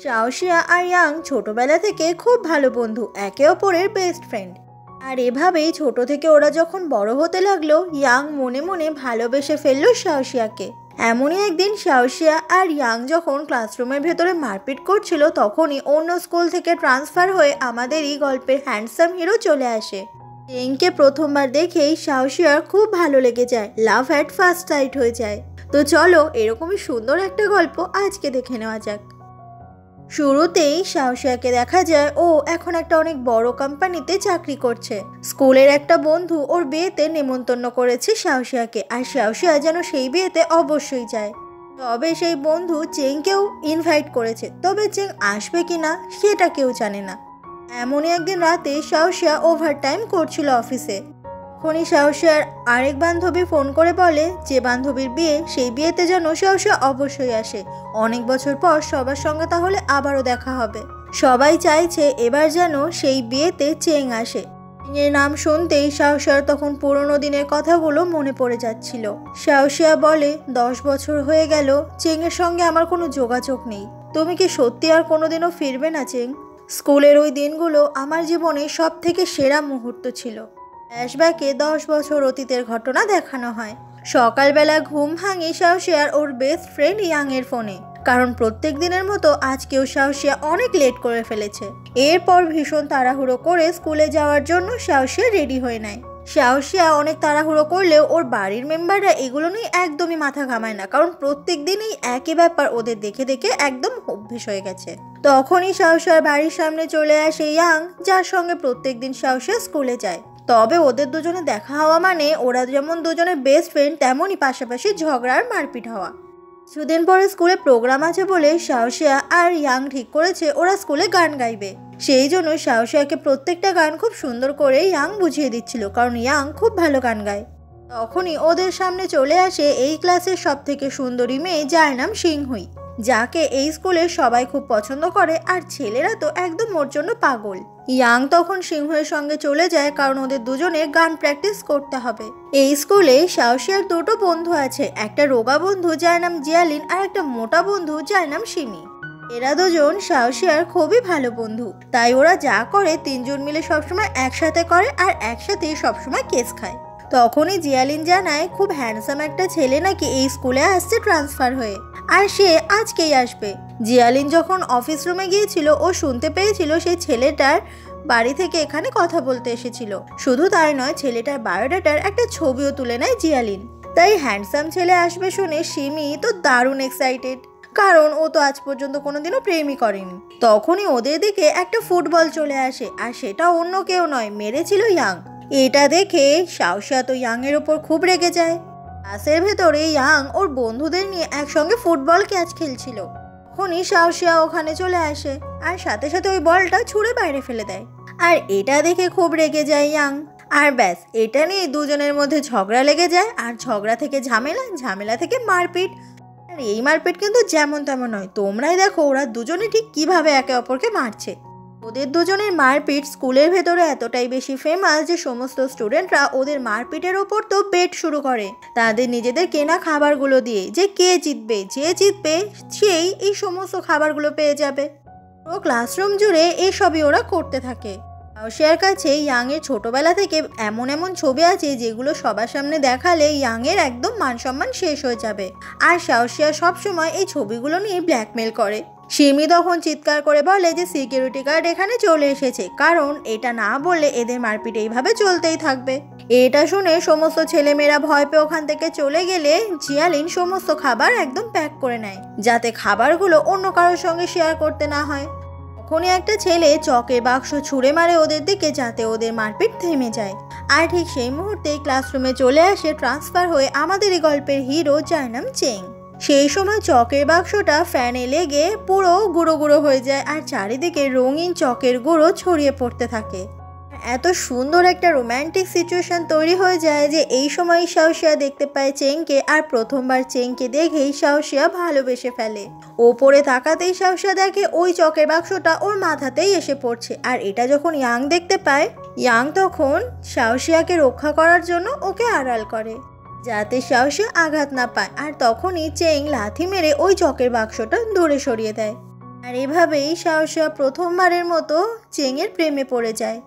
শাওশিয়া আর young ছোটবেলা থেকে খুব ভালো বন্ধু, একে অপরের বেস্ট ফ্রেন্ড। আর এভাবেই ছোট থেকে ওরা যখন বড় হতে লাগলো, ইয়াং মনে মনে ভালোবেসে ফেললো শাওশিয়াকে। এমনই একদিন শাওশিয়া আর ইয়াং যখন ক্লাসরুমের ভেতরে মারপিট করছিল, তখনই অন্য স্কুল থেকে ট্রান্সফার হয়ে আমাদেরই গল্পের হ্যান্ডসাম হিরো চলে আসে। চেংকে প্রথমবার দেখেই শাওশিয়ার খুব ভালো লেগে যায়, লাভ অ্যাট ফার্স্ট সাইট হয়ে যায়। তো চলো এরকমই সুন্দর একটা গল্প আজকে দেখে নেওয়া যাক। শুরুতেই শাওশিয়াকে দেখা যায় ও এখন একটা অনেক বড় কোম্পানিতে চাকরি করছে। স্কুলের একটা বন্ধু ওর বিয়েতে নেমন্তন্ন করেছে শাওশিয়াকে, আর শাওশিয়া যেন সেই বিয়েতে অবশ্যই যায়। তবে সেই বন্ধু চেংকেও ইনভাইট করেছে, তবে চেং আসবে কিনা সেটা কেউ জানে না। এমনই একদিন রাতে শাওশিয়া ওভারটাইম করছিল অফিসে। তখনই শাওশিয়ার আরেক বান্ধবী ফোন করে বলে যে বান্ধবীর বিয়ে, সেই বিয়েতে যেন শাওশিয়া অবশ্যই আসে। অনেক বছর পর সবার সঙ্গে তাহলে আবারও দেখা হবে। সবাই চাইছে এবার যেন সেই বিয়েতে চেং আসে। চেংয়ের নাম শুনতেই শাওশিয়ার তখন পুরনো দিনের কথাগুলো মনে পড়ে যাচ্ছিল। শাওশিয়া বলে, 10 বছর হয়ে গেল, চেংয়ের সঙ্গে আমার কোনো যোগাযোগ নেই। তুমি কি সত্যি আর কোনোদিনও ফিরবে না চেং? স্কুলের ওই দিনগুলো আমার জীবনে সব থেকে সেরা মুহূর্ত ছিল। ফ্ল্যাশব্যাকে 10 বছর অতীতের ঘটনা দেখানো হয়। সকালবেলা ঘুম ভাঙে শাওশিয়ার ওর বেস্ট ফ্রেন্ড ইয়াং এর ফোনে, কারণ প্রত্যেক দিনের মতো আজকেও শাওশিয়া অনেক লেট করে ফেলেছে। এরপর ভীষণ তাড়াহুড়ো করে স্কুলে যাওয়ার জন্য শাওশিয়া রেডি হয়ে নেয়। শাওশিয়া অনেক তাড়াহুড়ো করলেও ওর বাড়ির মেম্বাররা এগুলো নিয়ে একদমই মাথা ঘামায় না, কারণ প্রত্যেক দিনই একই ব্যাপার ওদের দেখে দেখে একদম অভ্যেস হয়ে গেছে। তখনই শাওশিয়ার বাড়ির সামনে চলে আসে ইয়াং, যার সঙ্গে প্রত্যেক দিন শাওশিয়া স্কুলে যায়। তবে ওদের দুজনে দেখা হওয়া মানে ওরা যেমন দুজনের বেস্ট ফ্রেন্ড, তেমনই পাশাপাশি ঝগড়া আর মারপিট হওয়া। কিছুদিন পরে স্কুলে প্রোগ্রাম আছে বলে শাওশিয়া আর ইয়াং ঠিক করেছে ওরা স্কুলে গান গাইবে। সেই জন্য শাওশিয়াকে প্রত্যেকটা গান খুব সুন্দর করে ইয়াং বুঝিয়ে দিচ্ছিল, কারণ ইয়াং খুব ভালো গান গায়। তখনই ওদের সামনে চলে আসে এই ক্লাসের সব থেকে সুন্দরী মেয়ে, যার নাম সিংহুই, যাকে এই স্কুলের সবাই খুব পছন্দ করে, আর ছেলেরা তো একদম ওর জন্য পাগল। ইয়াং তখন সিংহের সঙ্গে চলে যায়, কারণ ওদের দুজনে গান প্র্যাকটিস করতে হবে। এই স্কুলে শাওশিয়ার দুটো বন্ধু আছে, একটা রোগা বন্ধু যার নাম জিয়ালিন, আর একটা মোটা বন্ধু যার নাম সিমি। এরা দুজন শাওশিয়ার খুবই ভালো বন্ধু, তাই ওরা যা করে তিনজন মিলে সবসময় একসাথে করে আর একসাথেই সবসময় কেস খায়। তখনই জিয়ালিন জানায় খুব হ্যান্ডসাম একটা ছেলে নাকি এই স্কুলে আসছে ট্রান্সফার হয়ে, আর সে আজকেই আসবে। জিয়ালিন যখন অফিস রুমে গিয়েছিল, ও শুনতে পেয়েছিল সেই ছেলেটার বাড়ি থেকে এখানে কথা বলতে এসেছিল। শুধু তাই নয়, ছেলেটার বায়োডাটার একটা ছবিও তুলে নেয় জিয়ালিন। তাই হ্যান্ডসাম ছেলে আসবে শুনে সিমি তো দারুণ এক্সাইটেড, কারণ ও তো আজ পর্যন্ত কোনোদিনও প্রেমই করেনি। তখনই ওদের দিকে একটা ফুটবল চলে আসে, আর সেটা অন্য কেউ নয়, মেরেছিল ইয়াং। এটা দেখে শাওশিয়া তো ইয়াং এর ওপর খুব রেগে যায়। ক্লাসের ভেতরে ইয়াং ওর বন্ধুদের নিয়ে একসঙ্গে ফুটবল ক্যাচ খেলছিল। তখনই শাওশিয়া ওখানে চলে আসে, আর সাথে সাথে ওই বলটা ছুঁড়ে বাইরে ফেলে দেয়। আর এটা দেখে খুব রেগে যায় ইয়াং, আর ব্যাস এটা নিয়ে দুজনের মধ্যে ঝগড়া লেগে যায়, আর ঝগড়া থেকে ঝামেলা, ঝামেলা থেকে মারপিট। আর এই মারপিট কিন্তু যেমন তেমন নয়, তোমরাই দেখো ওরা দুজনে ঠিক কিভাবে একে অপরকে মারছে। ওদের দুজনের মারপিট স্কুলের ভেতরে এতটাই বেশি ফেমাস যে সমস্ত স্টুডেন্টরা ওদের মারপিটের ওপর তো বেট শুরু করে তাদের নিজেদের কেনা খাবারগুলো দিয়ে, যে কে জিতবে, যে জিতবে সেই এই সমস্ত খাবারগুলো পেয়ে যাবে। পুরো ক্লাসরুম জুড়ে এসবই ওরা করতে থাকে। শাওশিয়ার কাছে ইয়াং এর ছোটবেলা থেকে এমন এমন ছবি আছে যেগুলো সবার সামনে দেখালে ইয়াং এর একদম মান সম্মান শেষ হয়ে যাবে, আর শাওশিয়া সবসময় এই ছবিগুলো নিয়ে ব্ল্যাকমেল করে। সিমি তখন চিৎকার করে বলে যে সিকিউরিটি গার্ড এখানে চলে এসেছে, কারণ এটা না বললে এদের মারপিট এইভাবে চলতেই থাকবে। এটা শুনে সমস্ত ছেলেমেয়েরা ভয় পেয়ে ওখান থেকে চলে গেলে জিয়ালিন সমস্ত খাবার একদম প্যাক করে নেয়, যাতে খাবারগুলো অন্য কারোর সঙ্গে শেয়ার করতে না হয়। তখনই একটা ছেলে চকের বাক্স ছুঁড়ে মারে ওদের দিকে, যাতে ওদের মারপিট থেমে যায়। আর ঠিক সেই মুহূর্তেই ক্লাসরুমে চলে আসে ট্রান্সফার হয়ে আমাদের এই গল্পের হিরো, যার নাম চেং। সেই সময় চকের বাক্সটা ফ্যানে লেগে পুরো গুঁড়ো গুঁড়ো হয়ে যায়, আর চারিদিকে রঙিন চকের গুঁড়ো ছড়িয়ে পড়তে থাকে। এত সুন্দর একটা রোম্যান্টিক সিচুয়েশন তৈরি হয়ে যায় যে এই সময় শাওশিয়া দেখতে পায় চেংকে, আর প্রথমবার চেংকে দেখেই শাওশিয়া ভালোবেসে ফেলে। ওপরে তাকাতেই শাওশিয়া দেখে ওই চকের বাক্সটা ওর মাথাতেই এসে পড়ছে, আর এটা যখন ইয়াং দেখতে পায়, ইয়াং তখন শাওশিয়াকে রক্ষা করার জন্য ওকে আড়াল করে, যাতে শাওশিয়া আঘাত না পায়। আর তখনই চেং লাথি মেরে ওই চকের বাক্সটা দূরে সরিয়ে দেয়। আর এভাবেই শাওশিয়া প্রথমবারের মতো চেংয়ের প্রেমে পড়ে যায়।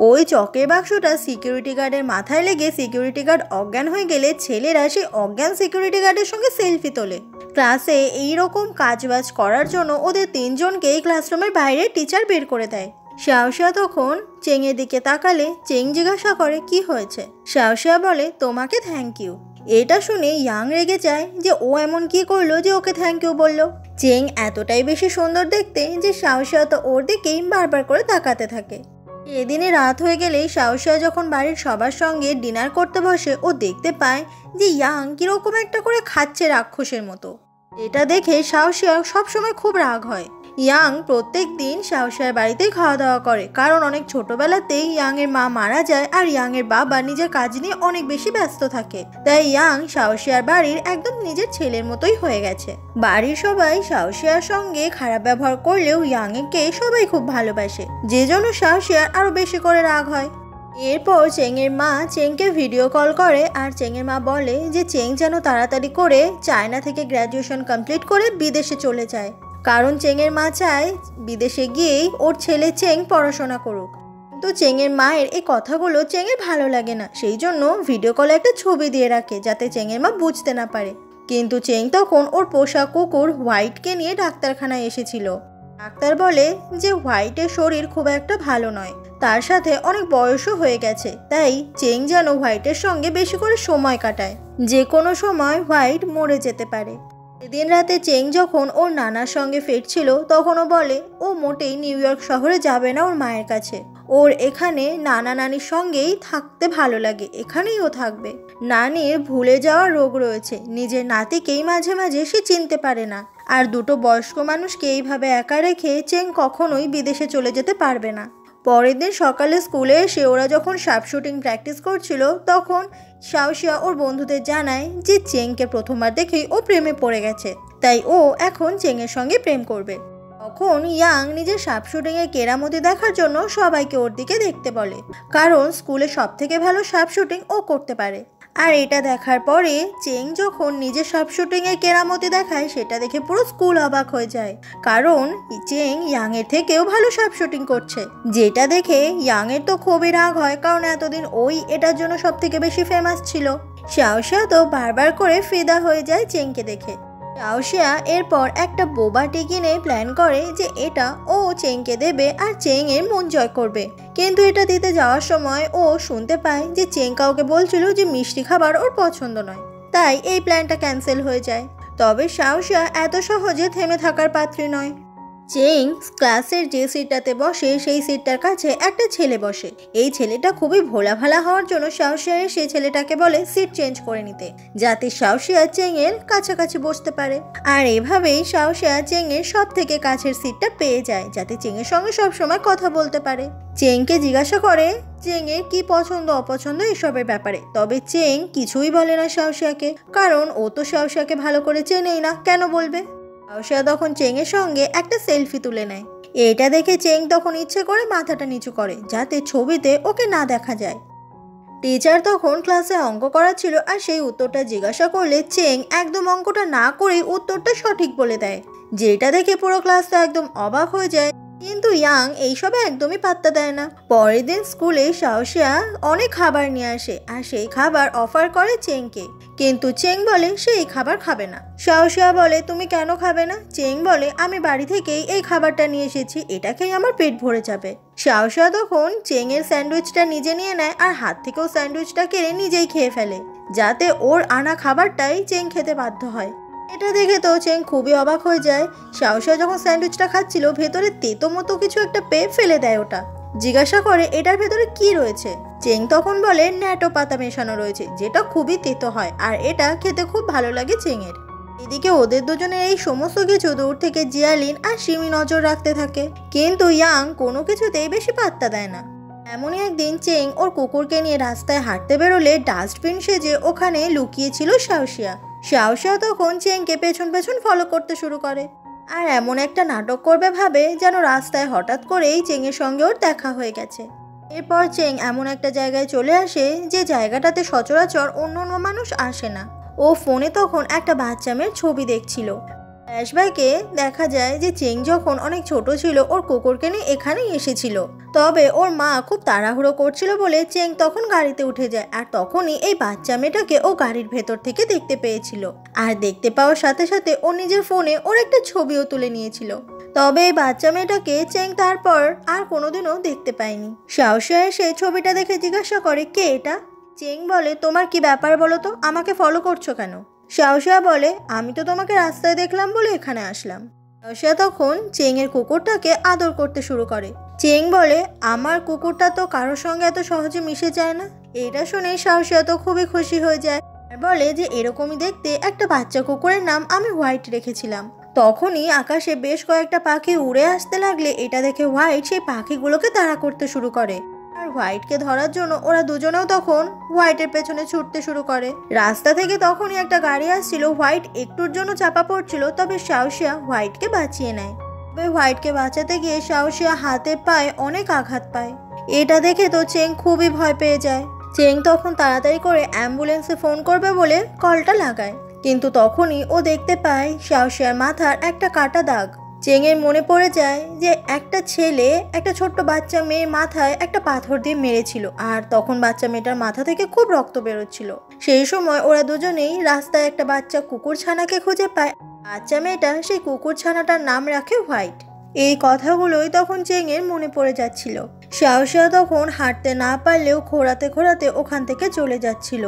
ওই চকের বাক্সটা সিকিউরিটি গার্ডের মাথায় লেগে সিকিউরিটি গার্ড অজ্ঞান হয়ে গেলে ছেলেরা সেই অজ্ঞান সিকিউরিটি গার্ডের সঙ্গে সেলফি তোলে। ক্লাসে এইরকম কাজবাজ করার জন্য ওদের তিনজনকেই ক্লাসরুমের বাইরে টিচার বের করে দেয়। শাওশিয়া তখন চেংয়ের দিকে তাকালে চেং জিজ্ঞাসা করে কি হয়েছে। শাওশিয়া বলে তোমাকে থ্যাংক ইউ। এটা শুনে ইয়াং রেগে যায় যে ও এমন কি করলো যে ওকে থ্যাংক ইউ বললো। চেং এতটাই বেশি সুন্দর দেখতে যে শাওশিয়া তো ওর দিকেই বারবার করে তাকাতে থাকে। এদিনে রাত হয়ে গেলেই শাওশিয়া যখন বাড়ির সবার সঙ্গে ডিনার করতে বসে ও দেখতে পায় যে ইয়াং কিরকম একটা করে খাচ্ছে রাক্ষসের মতো। এটা দেখে শাওশিয়া সবসময় খুব রাগ হয়। ইয়াং প্রত্যেক দিন শাওশিয়ার বাড়িতেই খাওয়া দাওয়া করে, কারণ অনেক ছোটবেলাতেই ইয়াংয়ের মা মারা যায় আর ইয়াংয়ের বাবা নিজের কাজ নিয়ে অনেক বেশি ব্যস্ত থাকে। তাই ইয়াং শাওশিয়ার বাড়ির একদম নিজের ছেলের মতোই হয়ে গেছে। বাড়ির সবাই শাওশিয়ার সঙ্গে খারাপ ব্যবহার করলেও ইয়াংকে সবাই খুব ভালোবাসে, যে জন্য শাওশিয়ার আরো বেশি করে রাগ হয়। এরপর চেংয়ের মা চেংকে ভিডিও কল করে আর চেংয়ের মা বলে যে চেং যেন তাড়াতাড়ি করে চায়না থেকে গ্র্যাজুয়েশন কমপ্লিট করে বিদেশে চলে যায়, কারণ চেংয়ের মা চায় বিদেশে গিয়েই ওর ছেলে চেং পড়াশোনা করুক। তো চেংয়ের মায়ের এই কথাগুলো চেংয়ের ভালো লাগে না, সেই জন্য ভিডিও কলে একটা ছবি দিয়ে রাখে যাতে চেংয়ের মা বুঝতে না পারে। কিন্তু চেং তখন ওর পোষা কুকুর হোয়াইটকে নিয়ে ডাক্তারখানায় এসেছিল। ডাক্তার বলে যে হোয়াইটের শরীর খুব একটা ভালো নয়, তার সাথে অনেক বয়সও হয়ে গেছে, তাই চেং যেন হোয়াইটের সঙ্গে বেশি করে সময় কাটায়, যে কোনো সময় হোয়াইট মরে যেতে পারে। সেদিন রাতে চেং যখন ওর নানার সঙ্গে ফিরছিল তখনও বলে ও মোটেই নিউ ইয়র্ক শহরে যাবে না ওর মায়ের কাছে, ওর এখানে নানা নানির সঙ্গেই থাকতে ভালো লাগে, এখানেই ও থাকবে। নানির ভুলে যাওয়া রোগ রয়েছে, নিজের নাতিকেই মাঝে মাঝে সে চিনতে পারে না, আর দুটো বয়স্ক মানুষকে এইভাবে একা রেখে চেং কখনোই বিদেশে চলে যেতে পারবে না। পরের দিন সকালে স্কুলে এসে ওরা যখন শার্প শুটিং প্র্যাকটিস করছিল তখন শাওশিয়া ওর বন্ধুদের জানায় যে চেংকে প্রথমবার দেখেই ও প্রেমে পড়ে গেছে, তাই ও এখন চেংয়ের সঙ্গে প্রেম করবে। তখন ইয়াং নিজের শার্প শুটিংয়ের কেরামতি দেখার জন্য সবাইকে ওর দিকে দেখতে বলে, কারণ স্কুলে সব থেকে ভালো শার্প শুটিং ও করতে পারে। আর এটা দেখার পরে চেং যখন নিজের শার্প শুটিংয়ের কেরামতি দেখায় সেটা দেখে পুরো স্কুল অবাক হয়ে যায়, কারণ চেং ইয়াংয়ের থেকেও ভালো শার্প শুটিং করছে। যেটা দেখে ইয়াংয়ের তো খুবই রাগ হয়, কারণ এতদিন ওই এটার জন্য সব থেকে বেশি ফেমাস ছিল। শাওশিয়া তো বারবার করে ফিদা হয়ে যায় চেংকে দেখে। শাওশিয়া এরপর একটা বোবাটি কিনে প্ল্যান করে যে এটা ও চেংকে দেবে আর চেং এর মন জয় করবে, কিন্তু এটা দিতে যাওয়ার সময় ও শুনতে পায় যে চেং কাউকে বলছিল যে মিষ্টি খাবার ওর পছন্দ নয়, তাই এই প্ল্যানটা ক্যান্সেল হয়ে যায়। তবে শাওশিয়া এত সহজে থেমে থাকার পাত্রী নয়। চেং ক্লাসের যে সিটটাতে বসে সেই সিটটার কাছে একটা ছেলে বসে। এই ছেলেটা খুবই ভোলা ভালা হওয়ার জন্য শাওশিয়া সেই ছেলেটাকে বলে সিট চেঞ্জ করে নিতে, যাতে শাওশিয়া চেং এর কাছাকাছি বসতে পারে। আর এভাবেই শাওশিয়া চেং এর সব থেকে কাছের সিটটা পেয়ে যায়, যাতে চেং এর সঙ্গে সবসময় কথা বলতে পারে। চেংকে জিজ্ঞাসা করে চেং এর কি পছন্দ অপছন্দ এসবের ব্যাপারে, তবে চেং কিছুই বলে না শাওশিয়াকে, কারণ ও তো শাওশিয়াকে ভালো করে চেনেই না, কেন বলবে। শাওশিয়া তখন চেংয়ের সঙ্গে একটা সেলফি তুলে নেয়। এটা দেখে চেং তখন ইচ্ছে করে মাথাটা নিচু করে যাতে ছবিতে ওকে না দেখা যায়। টিচার তখন ক্লাসে অঙ্ক করাচ্ছিল আর সেই উত্তরটা জিজ্ঞাসা করলে চেং একদম অঙ্কটা না করেই উত্তরটা সঠিক বলে দেয়, যেটা দেখে পুরো ক্লাসটা একদম অবাক হয়ে যায়। কিন্তু ইয়াং এইসবে একদমই পাত্তা দেয় না। পরের দিন স্কুলে শাওশিয়া অনেক খাবার নিয়ে আসে আর সেই খাবার অফার করে চেংকে, কিন্তু চেং বলে সে এই খাবার খাবে না। শাওশিয়া বলে তুমি কেন খাবে না? চেং বলে আমি বাড়ি থেকেই এই খাবারটা নিয়ে এসেছি, এটা খেয়ে আমার পেট ভরে যাবে। শাওশিয়া তখন চেং এর স্যান্ডউইচটা নিজে নিয়ে নেয় আর হাত থেকেও স্যান্ডউইচটা কেড়ে নিজেই খেয়ে ফেলে, যাতে ওর আনা খাবারটাই চেং খেতে বাধ্য হয়। এটা দেখে তো চেং খুবই অবাক হয়ে যায়। শাওশিয়া যখন স্যান্ডউইচটা খাচ্ছিল ভেতরে তেতো মতো কিছু একটা পেয়ে ফেলে দেয় ওটা। জিজ্ঞাসা করে এটার ভেতরে কি রয়েছে। চেং তখন বলে ন্যাটো পাতা মেশানো রয়েছে, যেটা খুবই তেতো হয় আর এটা খেতে খুব ভালো লাগে চেংয়ের। এদিকে ওদের দুজনের এই সমস্ত কিছু দূর থেকে জিয়ালিন আর সিমি নজর রাখতে থাকে, কিন্তু ইয়াং কোনো কিছুতেই বেশি পাত্তা দেয় না। এমনই একদিন চেং ওর কুকুরকে নিয়ে রাস্তায় হাঁটতে বেরোলে ডাস্টবিন সেজে ওখানে লুকিয়েছিল শাওশিয়া। শাওশিয়া তখন চেংকে পেছন পেছন ফলো করতে শুরু করে আর এমন একটা নাটক করবে ভাবে যেন রাস্তায় হঠাৎ করেই চেংয়ের সঙ্গে ওর দেখা হয়ে গেছে। এরপর চেং এমন একটা জায়গায় চলে আসে যে জায়গাটাতে সচরাচর অন্য অন্য মানুষ আসে না। ও ফোনে তখন একটা বাচ্চা মেয়ের ছবি দেখছিল। ফ্ল্যাশব্যাকে দেখা যায় যে চেং যখন অনেক ছোট ছিল ওর কুকুরকে নিয়ে এখানেই এসেছিল। তবে ওর মা খুব তাড়াহুড়ো করছিল বলে চেং তখন গাড়িতে উঠে যায়, আর তখনই এই বাচ্চা মেয়েটাকে ও গাড়ির ভেতর থেকে দেখতে পেয়েছিল। আর দেখতে পাওয়ার সাথে সাথে ও নিজের ফোনে ওর একটা ছবিও তুলে নিয়েছিল। তবে এই বাচ্চা মেয়েটাকে চেং তারপর আর কোনোদিনও দেখতে পায়নি। শাওশিয়া এসে ছবিটা দেখে জিজ্ঞাসা করে, কে এটা? চেং বলে, তোমার কি ব্যাপার বলো তো, আমাকে ফলো করছো কেন? শাওশিয়া বলে, আমি তো তোমাকে রাস্তায় দেখলাম বলে এখানে আসলাম। শাওশিয়া তখন চেং এর কুকুরটাকে আদর করতে শুরু করে। চেং বলে, আমার কুকুরটা তো কারোর সঙ্গে এত সহজে মিশে যায় না। এটা শুনে শাওশিয়া তো খুবই খুশি হয়ে যায় আর বলে যে এরকমই দেখতে একটা বাচ্চা কুকুরের নাম আমি হোয়াইট রেখেছিলাম। তখনই আকাশে বেশ কয়েকটা পাখি উড়ে আসতে লাগলে এটা দেখে হোয়াইট সেই পাখিগুলোকে তাড়া করতে শুরু করে। আর হোয়াইটকে ধরার জন্য ওরা দুজনেও তখন হোয়াইটের পেছনে ছুটতে শুরু করে। রাস্তা থেকে তখনই একটা গাড়ি আসছিল। হোয়াইট একটুর জন্য চাপা পড়ছিল, তবে শাওশিয়া হোয়াইটকে বাঁচিয়ে নেয়। তবে হোয়াইটকে বাঁচাতে গিয়ে শাওশিয়া হাতে পায়ে অনেক আঘাত পায়। এটা দেখে তো চেং খুবই ভয় পেয়ে যায়। চেং তখন তাড়াতাড়ি করে অ্যাম্বুলেন্সে ফোন করবে বলে কলটা লাগায়, কিন্তু তখনই ও দেখতে পায় শাওশিয়ার মাথার একটা কাটা দাগ। চেং এর মনে পড়ে যায় যে একটা ছেলে একটা ছোট্ট বাচ্চা মেয়ের মাথায় একটা পাথর দিয়ে মেরেছিল, আর তখন বাচ্চা মেয়েটার মাথা থেকে খুব রক্ত বেরোচ্ছিল। সেই সময় ওরা দুজনেই রাস্তায় একটা বাচ্চা কুকুর ছানাকে খুঁজে পায়। বাচ্চা মেয়েটা সেই কুকুর ছানাটার নাম রাখে হোয়াইট। এই কথাগুলোই তখন চেং এর মনে পড়ে যাচ্ছিল। শাওশিয়া তখন হাঁটতে না পারলেও খোঁড়াতে খোঁড়াতে ওখান থেকে চলে যাচ্ছিল,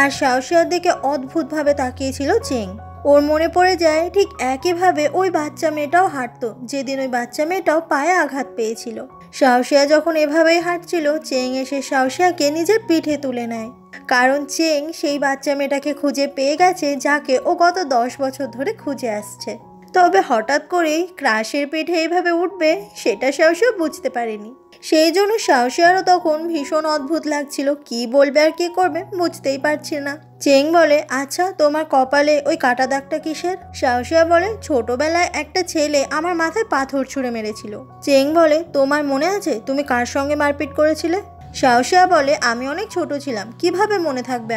আর শাওশিয়ার দিকে অদ্ভুতভাবে তাকিয়েছিল চেং। ওর মনে পড়ে যায় ঠিক একইভাবে ওই বাচ্চা মেয়েটাও হাঁটতো যেদিন ওই বাচ্চা মেয়েটাও পায়ে আঘাত পেয়েছিল। শাওশিয়া যখন এভাবেই হাঁটছিল, চেং এসে শাওশিয়াকে নিজের পিঠে তুলে নেয়, কারণ চেং সেই বাচ্চা মেয়েটাকে খুঁজে পেয়ে গেছে যাকে ও গত 10 বছর ধরে খুঁজে আসছে। তবে হঠাৎ করেই ক্রাশের পিঠে এইভাবে উঠবে সেটা শাওশিয়া বুঝতে পারেনি। সেই জন্য শাওশিয়ারও তখন ভীষণ অদ্ভুত লাগছিল, কি বলবে আর কি করবে বুঝতেই পারছে না। চেং বলে, আচ্ছা তোমার কপালে ওই কাটা দাগটা কিসের? শাওশিয়া বলে, ছোটবেলায় একটা ছেলে আমার মাথায় পাথর ছুঁড়ে মেরেছিল। চেং বলে, তোমার মনে আছে তুমি কার সঙ্গে মারপিট করেছিলে? শাওশিয়া বলে, আমি অনেক ছোট ছিলাম, কিভাবে মনে থাকবে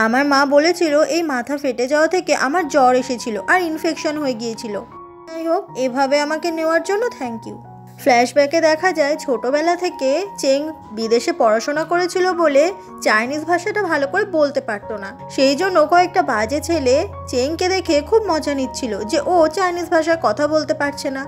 আমার মা বলেছিল এই মাথা ফেটে যাওয়া থেকে আমার জ্বর এসেছিল আর ইনফেকশন হয়ে গিয়েছিল। যাই হোক, এভাবে আমাকে নেওয়ার জন্য থ্যাংক ইউ। ফ্ল্যাশব্যাকে দেখা যায় ছোটবেলা থেকে চেং বিদেশে পড়াশোনা করেছিল বলে চাইনিজ ভাষাটা ভালো করে বলতে পারতো না। সেই জন্য কয়েকটা বাজে ছেলে চেংকে দেখে খুব মজা নিচ্ছিল যে ও চাইনিজ ভাষায় কথা বলতে পারছে না।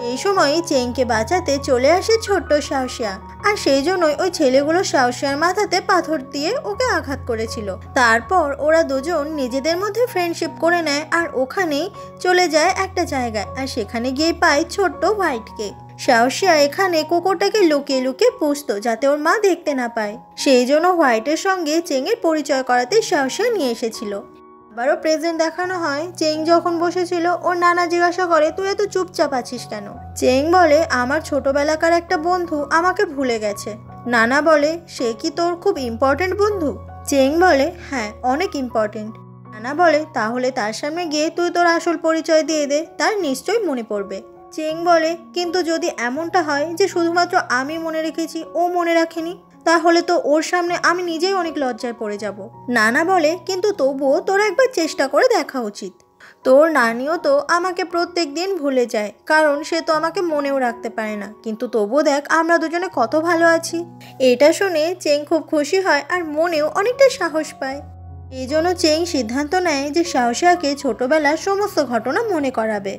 এই সময় চেংকে বাঁচাতে চলে আসে ছোট্ট শাওশিয়া, আর সেই জন্যই ওই ছেলেগুলো শাওশিয়ার মাথাতে পাথর দিয়ে ওকে আঘাত করেছিল। তারপর ওরা দুজন নিজেদের মধ্যে ফ্রেন্ডশিপ করে নেয় আর ওখানেই চলে যায় একটা জায়গায়, আর সেখানে গিয়ে পায় ছোট্ট হোয়াইটকে। শাওশিয়া এখানে কুকুরটাকে লুকিয়ে লুকিয়ে পুষতো যাতে ওর মা দেখতে না পায়। সেই জন্য হোয়াইটের সঙ্গে চেংয়ের পরিচয় করাতে শাওশিয়া নিয়ে এসেছিল। আবারও প্রেজেন্ট দেখানো হয়। চেং যখন বসেছিল ওর নানা জিজ্ঞাসা করে, তুই এত চুপচাপ আছিস কেন? চেং বলে, আমার ছোটবেলাকার একটা বন্ধু আমাকে ভুলে গেছে। নানা বলে, সে কি তোর খুব ইম্পর্টেন্ট বন্ধু? চেং বলে, হ্যাঁ অনেক ইম্পর্টেন্ট। নানা বলে, তাহলে তার সামনে গিয়ে তুই তোর আসল পরিচয় দিয়ে দে, তার নিশ্চয়ই মনে পড়বে। চেং বলে, কিন্তু যদি এমনটা হয় যে শুধুমাত্র আমি মনে রেখেছি ও মনে রাখেনি, তাহলে তো ওর সামনে আমি নিজেই অনেক লজ্জায় পড়ে যাব। নানা বলে, কিন্তু তবুও তোর একবার চেষ্টা করে দেখা উচিত। তোর নানিও তো আমাকে প্রত্যেক দিন ভুলে যায়, কারণ সে তো আমাকে মনেও রাখতে পারে না, কিন্তু তবুও দেখ আমরা দুজনে কত ভালো আছি। এটা শুনে চেং খুব খুশি হয় আর মনেও অনেকটা সাহস পায়। এই জন্য চেং সিদ্ধান্ত নেয় যে শাওশিয়াকে ছোটবেলার সমস্ত ঘটনা মনে করাবে।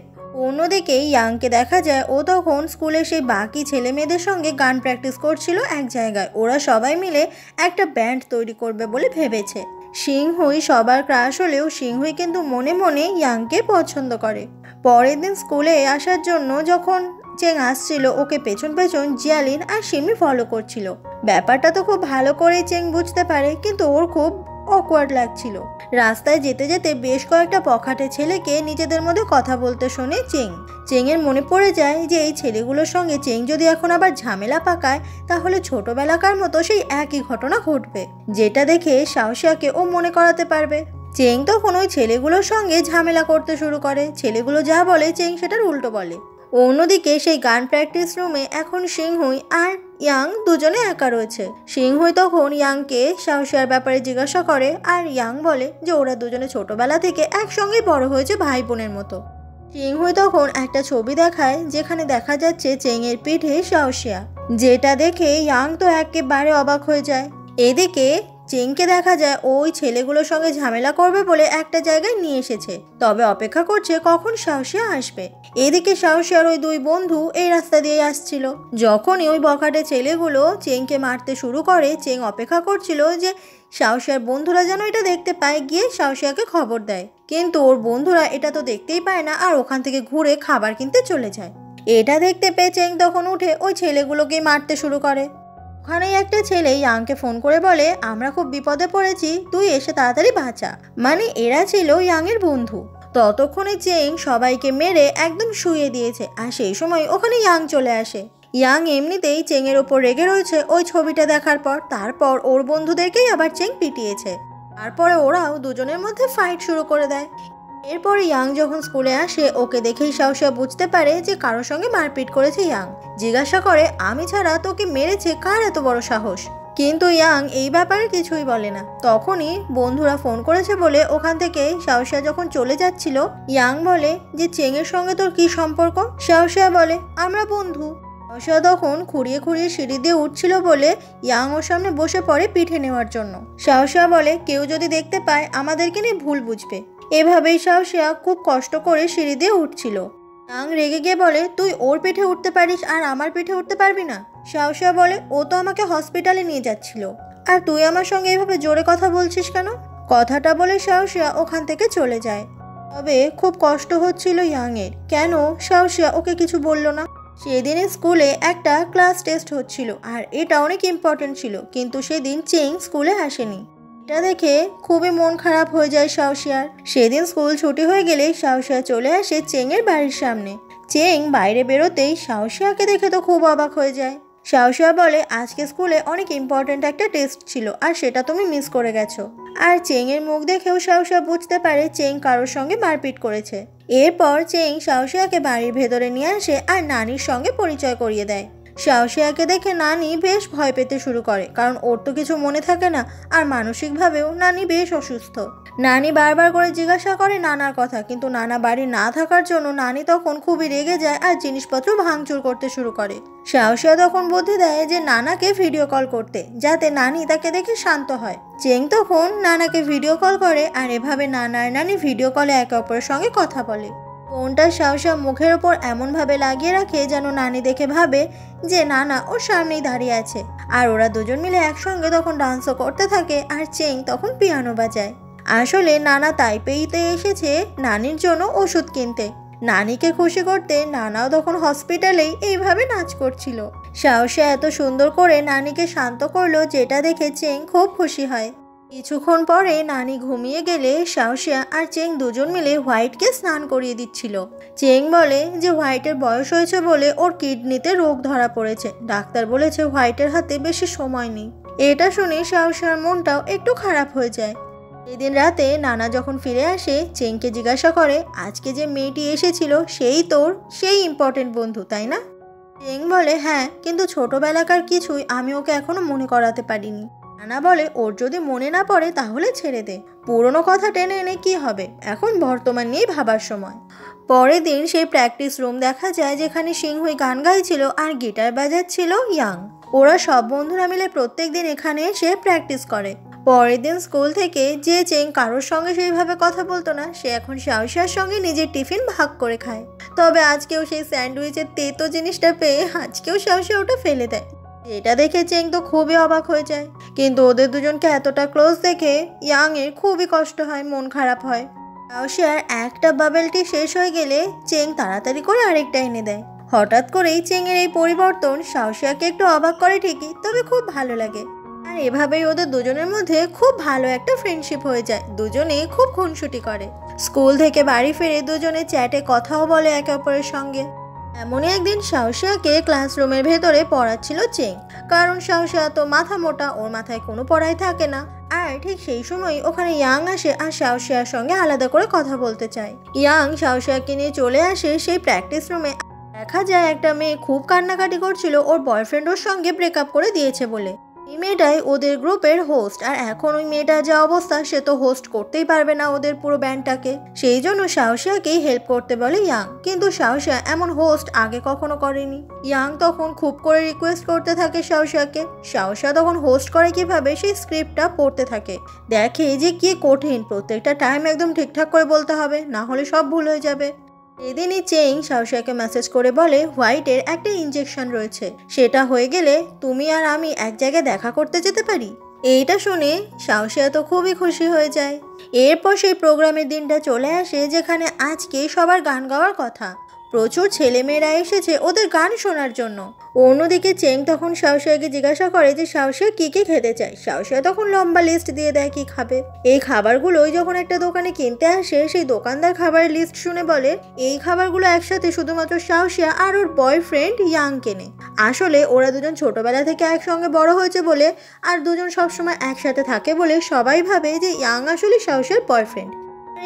অন্যদিকে ইয়াংকে দেখা যায় ও তখন স্কুলে সেই বাকি ছেলে মেয়েদের সঙ্গে গান প্র্যাকটিস করছিল এক জায়গায়। ওরা সবাই মিলে একটা ব্যান্ড তৈরি করবে বলে ভেবেছে। সিংহুই সবার ক্রাশ হলেও সিংহুই কিন্তু মনে মনে ইয়াংকে পছন্দ করে। পরের দিন স্কুলে আসার জন্য যখন চেং আসছিল, ওকে পেছন পেছন জিয়ালিন আর সিমি ফলো করছিল। ব্যাপারটা তো খুব ভালো করেই চেং বুঝতে পারে, কিন্তু ওর খুব অকওয়ার্ড লাগছিল। রাস্তায় যেতে যেতে বেশ কয়েকটা পখাটে ছেলেকে নিজেদের মধ্যে কথা বলতে শোনে চেং এর মনে পড়ে যায় যে এই ছেলেগুলোর সঙ্গে চেং যদি এখন আবার ঝামেলা পাকায় তাহলে ছোটবেলাকার মতো সেই একই ঘটনা ঘটবে, যেটা দেখে শাওশিয়াকে ও মনে করাতে পারবে। চেং তখন ওই ছেলেগুলোর সঙ্গে ঝামেলা করতে শুরু করে। ছেলেগুলো যা বলে চেং সেটার উল্টো বলে। অন্যদিকে সেই গান প্র্যাকটিস রুমে এখন সিংহুই আর ইয়াং দুজনে একা রয়েছে। সিংহুই তখন ইয়াংকে শাওশিয়ার ব্যাপারে জিজ্ঞাসা করে, আর ইয়াং বলে যে ওরা দুজনে ছোটবেলা থেকে একসঙ্গেই বড় হয়েছে ভাই বোনের মতো। চিংহুই তখন একটা ছবি দেখায় যেখানে দেখা যাচ্ছে চেংয়ের পিঠে শাওশিয়া, যেটা দেখে ইয়াং তো একেবারে অবাক হয়ে যায়। এদিকে চেংকে দেখা যায় ওই ছেলেগুলোর সঙ্গে ঝামেলা করবে বলে একটা জায়গায় নিয়ে এসেছে, তবে অপেক্ষা করছে কখন শাওশিয়া আসবে। এদিকে শাওশিয়ার ওই দুই বন্ধু এই রাস্তা দিয়ে আসছিল। যখনই ওই বখাটে ছেলেগুলো চেংকে মারতে শুরু করে, চেং অপেক্ষা করছিল যে শাওশিয়ার বন্ধুরা যেন এটা দেখতে পায়, গিয়ে শাওশিয়াকে খবর দেয়। কিন্তু ওর বন্ধুরা এটা তো দেখতেই পায় না, আর ওখান থেকে ঘুরে খাবার কিনতে চলে যায়। এটা দেখতে পেয়ে চেং তখন উঠে ওই ছেলেগুলোকেই মারতে শুরু করে। ওখানেই একটা ছেলে ইয়াংকে ফোন করে বলে, আমরা খুব বিপদে পড়েছি, তুই এসে তাড়াতাড়ি বাঁচা। মানে এরা ছিল ইয়াংয়ের বন্ধু। ততক্ষণে চেং সবাইকে মেরে একদম শুয়ে দিয়েছে, আর সেই সময় ওখানে ইয়াং চলে আসে। ইয়াং এমনিতেই চেংয়ের ওপর রেগে রয়েছে ওই ছবিটা দেখার পর। তারপর ওর বন্ধুদেরকেই আবার চেং পিটিয়েছে। তারপরে ওরাও দুজনের মধ্যে ফাইট শুরু করে দেয়। এরপর ইয়াং যখন স্কুলে আসে, ওকে দেখেই শাওশিয়া বুঝতে পারে যে কারোর সঙ্গে মারপিট করেছে ইয়াং। জিজ্ঞাসা করে, আমি ছাড়া তোকে মেরেছে কার এত বড় সাহস? কিন্তু ইয়াং এই ব্যাপারে কিছুই বলে না। তখনই বন্ধুরা ফোন করেছে বলে ওখান থেকে শাওশিয়া যখন চলে যাচ্ছিল, ইয়াং বলে যে চেংয়ের সঙ্গে তোর কি সম্পর্ক? শাওশিয়া বলে, আমরা বন্ধু। শাওশিয়া তখন খুঁড়িয়ে খুঁড়িয়ে সিঁড়ি দিয়ে উঠছিল বলে ইয়াং ওর সামনে বসে পড়ে পিঠে নেওয়ার জন্য। শাওশিয়া বলে, কেউ যদি দেখতে পায় আমাদেরকে নিয়ে ভুল বুঝবে। এভাবেই শাওশিয়া খুব কষ্ট করে সিঁড়ি দিয়ে উঠছিল। ইয়াং রেগে গিয়ে বলে, তুই ওর পিঠে উঠতে পারিস আর আমার পিঠে উঠতে পারবি না? শাওশিয়া বলে, ও তো আমাকে হসপিটালে নিয়ে যাচ্ছিল, আর তুই আমার সঙ্গে এভাবে জোরে কথা বলছিস কেন? কথাটা বলে শাওশিয়া ওখান থেকে চলে যায়। তবে খুব কষ্ট হচ্ছিল ইয়াংয়ের, কেন শাওশিয়া ওকে কিছু বলল না। সেদিনে স্কুলে একটা ক্লাস টেস্ট হচ্ছিল, আর এটা অনেক ইম্পর্টেন্ট ছিল, কিন্তু সেদিন চেং স্কুলে আসেনি। এটা দেখে খুবই মন খারাপ হয়ে যায় শাওশিয়ার। সেদিন স্কুল ছুটি হয়ে গেলে শাওশিয়া চলে আসে চেংয়ের বাড়ির সামনে। চেং বাইরে বেরোতেই শাওশিয়াকে দেখে তো খুব অবাক হয়ে যায়। শাওশিয়া বলে, আজকে স্কুলে অনেক ইম্পর্টেন্ট একটা টেস্ট ছিল, আর সেটা তুমি মিস করে গেছো। আর চেংয়ের মুখ দেখেও শাওশিয়া বুঝতে পারে চেং কারোর সঙ্গে মারপিট করেছে। এরপর চেং শাওশিয়াকে বাড়ির ভেতরে নিয়ে আসে আর নানির সঙ্গে পরিচয় করিয়ে দেয়। শাওশিয়াকে দেখে নানি বেশ ভয় পেতে শুরু করে, কারণ ওর তো কিছু মনে থাকে না, আর মানসিকভাবেও নানি বেশ অসুস্থ। নানি বারবার করে জিজ্ঞাসা করে নানার কথা, কিন্তু নানা বাড়ি না থাকার জন্য নানি তখন খুবই রেগে যায় আর জিনিসপত্র ভাঙচুর করতে শুরু করে। শাওশিয়া তখন বুদ্ধি দেয় যে নানাকে ভিডিও কল করতে, যাতে নানি তাকে দেখে শান্ত হয়। চেং তখন নানাকে ভিডিও কল করে, আর এভাবে নানা আর নানি ভিডিও কলে একে অপরের সঙ্গে কথা বলে। ফোনটা শাওশিয়া মুখের ওপর এমনভাবে লাগিয়ে রাখে যেন নানি দেখে ভাবে যে নানা ওর সামনেই দাঁড়িয়ে আছে। আর ওরা দুজন মিলে একসঙ্গে তখন ডান্সও করতে থাকে, আর চেং তখন পিয়ানো বাজায়। আসলে নানা তাইপেইতে এসেছে নানির জন্য ওষুধ কিনতে। নানিকে খুশি করতে নানাও তখন হসপিটালেই এইভাবে নাচ করছিল। শাওশিয়া এত সুন্দর করে নানিকে শান্ত করলো, যেটা দেখে চেং খুব খুশি হয়। কিছুক্ষণ পরে নানি ঘুমিয়ে গেলে শাওশিয়া আর চেং দুজন মিলে হোয়াইটকে স্নান করিয়ে দিচ্ছিল। চেং বলে যে হোয়াইটের বয়স হয়েছে বলে ওর কিডনিতে রোগ ধরা পড়েছে, ডাক্তার বলেছে হোয়াইটের হাতে বেশি সময় নেই। এটা শুনে শাওশিয়ার মনটাও একটু খারাপ হয়ে যায়। সেদিন রাতে নানা যখন ফিরে আসে, চেংকে জিজ্ঞাসা করে, আজকে যে মেয়েটি এসেছিল সেই তোর সেই ইম্পর্টেন্ট বন্ধু, তাই না? চেং বলে, হ্যাঁ, কিন্তু ছোটবেলাকার কিছুই আমি ওকে এখনো মনে করাতে পারিনি। নানা বলে, ওর যদি মনে না পড়ে তাহলে ছেড়ে দে, পুরনো কথা টেনে এনে কি হবে, এখন বর্তমান নিয়েই ভাবার সময়। পরের দিন সেই প্র্যাকটিস রুম দেখা যায়, যেখানে সিংহুই গান গাইছিল আর গিটার বাজাচ্ছিল ইয়াং। ওরা সব বন্ধুরা মিলে প্রত্যেক দিন এখানে এসে প্র্যাকটিস করে। পরের দিন স্কুল থেকে যে চেং কারোর সঙ্গে সেইভাবে কথা বলতো না, সে এখন শাওশিয়ার সঙ্গে নিজের টিফিন ভাগ করে খায়। তবে আজকেও সেই স্যান্ডউইচের তেতো জিনিসটা পেয়ে আজকেও শাওশিয়া ওটা ফেলে দেয়। এটা দেখে চেং তো খুবই অবাক হয়ে যায়, কিন্তু ওদের দুজনকে এতটা ক্লোজ দেখে ইয়াং এর খুবই কষ্ট হয়, মন খারাপ হয়। শাওশিয়ার একটা বাবেল টি শেষ হয়ে গেলে চেং তাড়াতাড়ি করে আরেকটা এনে দেয়। হঠাৎ করেই চেং এর এই পরিবর্তন শাওশিয়াকে একটু অবাক করে ঠিকই, তবে খুব ভালো লাগে। আর এভাবেই ওদের দুজনের মধ্যে খুব ভালো একটা ফ্রেন্ডশিপ হয়ে যায়। দুজনে খুব খুনসুটি করে। স্কুল থেকে বাড়ি ফিরে দুজনে চ্যাটে কথাও বলে একে অপরের সঙ্গে। এমনই একদিন শাওশিয়াকে ক্লাসরুমের ভেতরে পড়াচ্ছিল চেং, কারণ শাওশিয়া তো মাথা মোটা, ওর মাথায় কোনো পড়াই থাকে না। আর ঠিক সেই সময় ওখানে ইয়াং আসে আর শাওশিয়ার সঙ্গে আলাদা করে কথা বলতে চায়। ইয়াং শাওশিয়াকে নিয়ে চলে আসে সেই প্র্যাকটিস রুমে। দেখা যায় একটা মেয়ে খুব কান্নাকাটি করছিল ওর বয়ফ্রেন্ড ওর সঙ্গে ব্রেকআপ করে দিয়েছে বলে। এই মেয়েটাই ওদের গ্রুপের হোস্ট, আর এখন ওই মেয়েটার যা অবস্থা সে তো হোস্ট করতেই পারবে না ওদের পুরো ব্যান্ডটাকে। সেই জন্য সাহসিয়াকেই হেল্প করতে বলে ইয়াং, কিন্তু সাহসিয়া এমন হোস্ট আগে কখনো করেনি। ইয়াং তখন খুব করে রিকোয়েস্ট করতে থাকে সাহসিয়াকে। সাহসিয়া তখন হোস্ট করে কিভাবে সেই স্ক্রিপ্টটা পড়তে থাকে, দেখে যে কি কঠিন, প্রত্যেকটা টাইম একদম ঠিকঠাক করে বলতে হবে, না হলে সব ভুল হয়ে যাবে। এদিনই চেং সাহসিয়াকে মেসেজ করে বলে হোয়াইটের একটা ইনজেকশন রয়েছে, সেটা হয়ে গেলে তুমি আর আমি এক জায়গায় দেখা করতে যেতে পারি। এইটা শুনে সাহসিয়া তো খুবই খুশি হয়ে যায়। এরপর সেই প্রোগ্রামের দিনটা চলে আসে যেখানে আজকে সবার গান গাওয়ার কথা। প্রচুর ছেলেমেয়েরা এসেছে ওদের গান শোনার জন্য। অন্যদিকে চেং তখন সাহসিয়াকে জিজ্ঞাসা করে যে সাহসিয়া কি কি খেতে চায়। সাহসিয়া তখন লম্বা লিস্ট দিয়ে দেয় কি খাবে। এই খাবারগুলোই যখন একটা দোকানে কিনতে আসে, সেই দোকানদার খাবারের লিস্ট শুনে বলে এই খাবারগুলো একসাথে শুধুমাত্র সাহসিয়া আর ওর বয়ফ্রেন্ড ইয়াং কেনে। আসলে ওরা দুজন ছোটবেলা থেকে একসঙ্গে বড় হয়েছে বলে আর দুজন সবসময় একসাথে থাকে বলে সবাই ভাবে যে ইয়াং আসলে সাহসিয়ার বয়ফ্রেন্ড।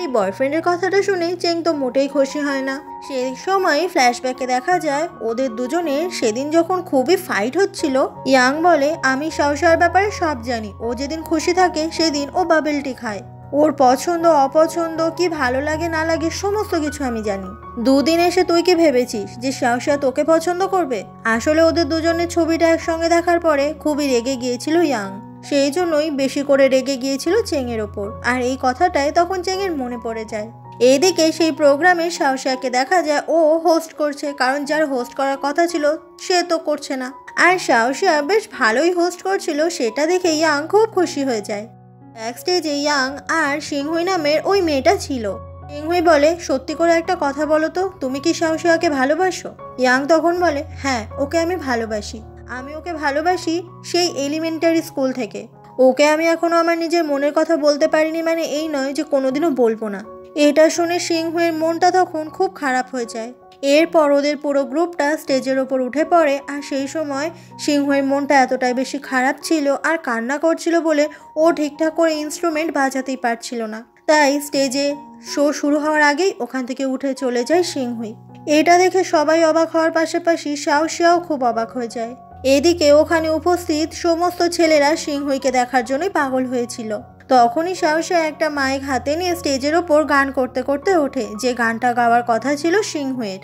এই বয়ফ্রেন্ডের কথাটা শুনে চেং তো মোটেই খুশি হয় না। সেই সময় ফ্ল্যাশব্যাকে দেখা যায় ওদের দুজনের সেদিন যখন খুবই ফাইট হচ্ছিল। ইয়াং বলে আমি সাহসিয়ার ব্যাপারে সব জানি, ও যেদিন খুশি থাকে সেদিন ও বাবেল টি খায়, ওর পছন্দ অপছন্দ কি ভালো লাগে না লাগে সমস্ত কিছু আমি জানি। দুদিন এসে তুই কি ভেবেছিস যে সাহসিয়া তোকে পছন্দ করবে? আসলে ওদের দুজনের ছবিটা একসঙ্গে দেখার পরে খুবই রেগে গিয়েছিল ইয়াং, সেই জন্যই বেশি করে রেগে গিয়েছিল চেংয়ের ওপর। আর এই কথাটাই তখন চেংয়ের মনে পড়ে যায়। এইদিকে সেই প্রোগ্রামে সাহসিয়াকে দেখা যায় ও হোস্ট করছে, কারণ যার হোস্ট করার কথা ছিল সে তো করছে না। আর সাহসিয়া বেশ ভালোই হোস্ট করছিল, সেটা দেখে ইয়াং খুব খুশি হয়ে যায়। ব্যাক স্টেজে ইয়াং আর সিংহুই নামের ওই মেয়েটা ছিল। সিংহুই বলে সত্যি করে একটা কথা বলো তো, তুমি কি সাহসিয়াকে ভালোবাসো? ইয়াং তখন বলে হ্যাঁ, ওকে আমি ভালোবাসি। আমি ওকে ভালোবাসি সেই এলিমেন্টারি স্কুল থেকে। ওকে আমি এখনো আমার নিজের মনের কথা বলতে পারিনি, মানে এই নয় যে কোনোদিনও বলবো না। এটা শুনে সিংহুয়ের মনটা তখন খুব খারাপ হয়ে যায়। এরপর ওদের পুরো গ্রুপটা স্টেজের ওপর উঠে পড়ে, আর সেই সময় সিংহুয়ের মনটা এতটাই বেশি খারাপ ছিল আর কান্না করছিল বলে ও ঠিকঠাক করে ইনস্ট্রুমেন্ট বাজাতেই পারছিল না। তাই স্টেজে শো শুরু হওয়ার আগেই ওখান থেকে উঠে চলে যায় সিংহুই। এটা দেখে সবাই অবাক হওয়ার পাশাপাশি সাহসিয়াও খুব অবাক হয়ে যায়। এদিকে ওখানে উপস্থিত সমস্ত ছেলেরা সিংহুইকে দেখার জন্যই পাগল হয়েছিল। তখনই সাহসিয়া একটা মাইক হাতে নিয়ে স্টেজের ওপর গান করতে করতে ওঠে, যে গানটা গাওয়ার কথা ছিল সিংহুয়ের।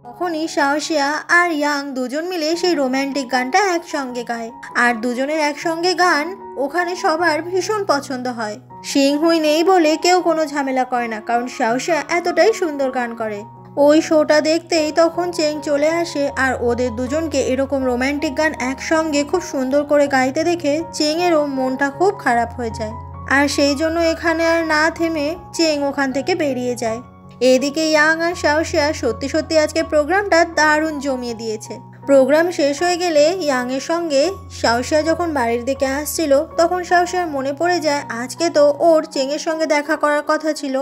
তখনই সাহসিয়া আর ইয়াং দুজন মিলে সেই রোম্যান্টিক গানটা একসঙ্গে গায়। আর দুজনের একসঙ্গে গান ওখানে সবার ভীষণ পছন্দ হয়। সিংহুই নেই বলে কেউ কোনো ঝামেলা করে না, কারণ সাহসিয়া এতটাই সুন্দর গান করে। ওই শোটা দেখতেই তখন চেং চলে আসে, আর ওদের দুজনকে এরকম রোম্যান্টিক গান একসঙ্গে খুব সুন্দর করে গাইতে দেখে চেংয়েরও মনটা খুব খারাপ হয়ে যায়। আর সেই জন্য এখানে আর না থেমে চেং ওখান থেকে বেরিয়ে যায়। এদিকে ইয়াং আর সাহসিয়া সত্যি সত্যি আজকে প্রোগ্রামটা দারুণ জমিয়ে দিয়েছে। প্রোগ্রাম শেষ হয়ে গেলে ইয়াংয়ের সঙ্গে সাহসিয়া যখন বাড়ির দিকে আসছিল, তখন সাহসিয়ার মনে পড়ে যায় আজকে তো ওর চেংয়ের সঙ্গে দেখা করার কথা ছিল।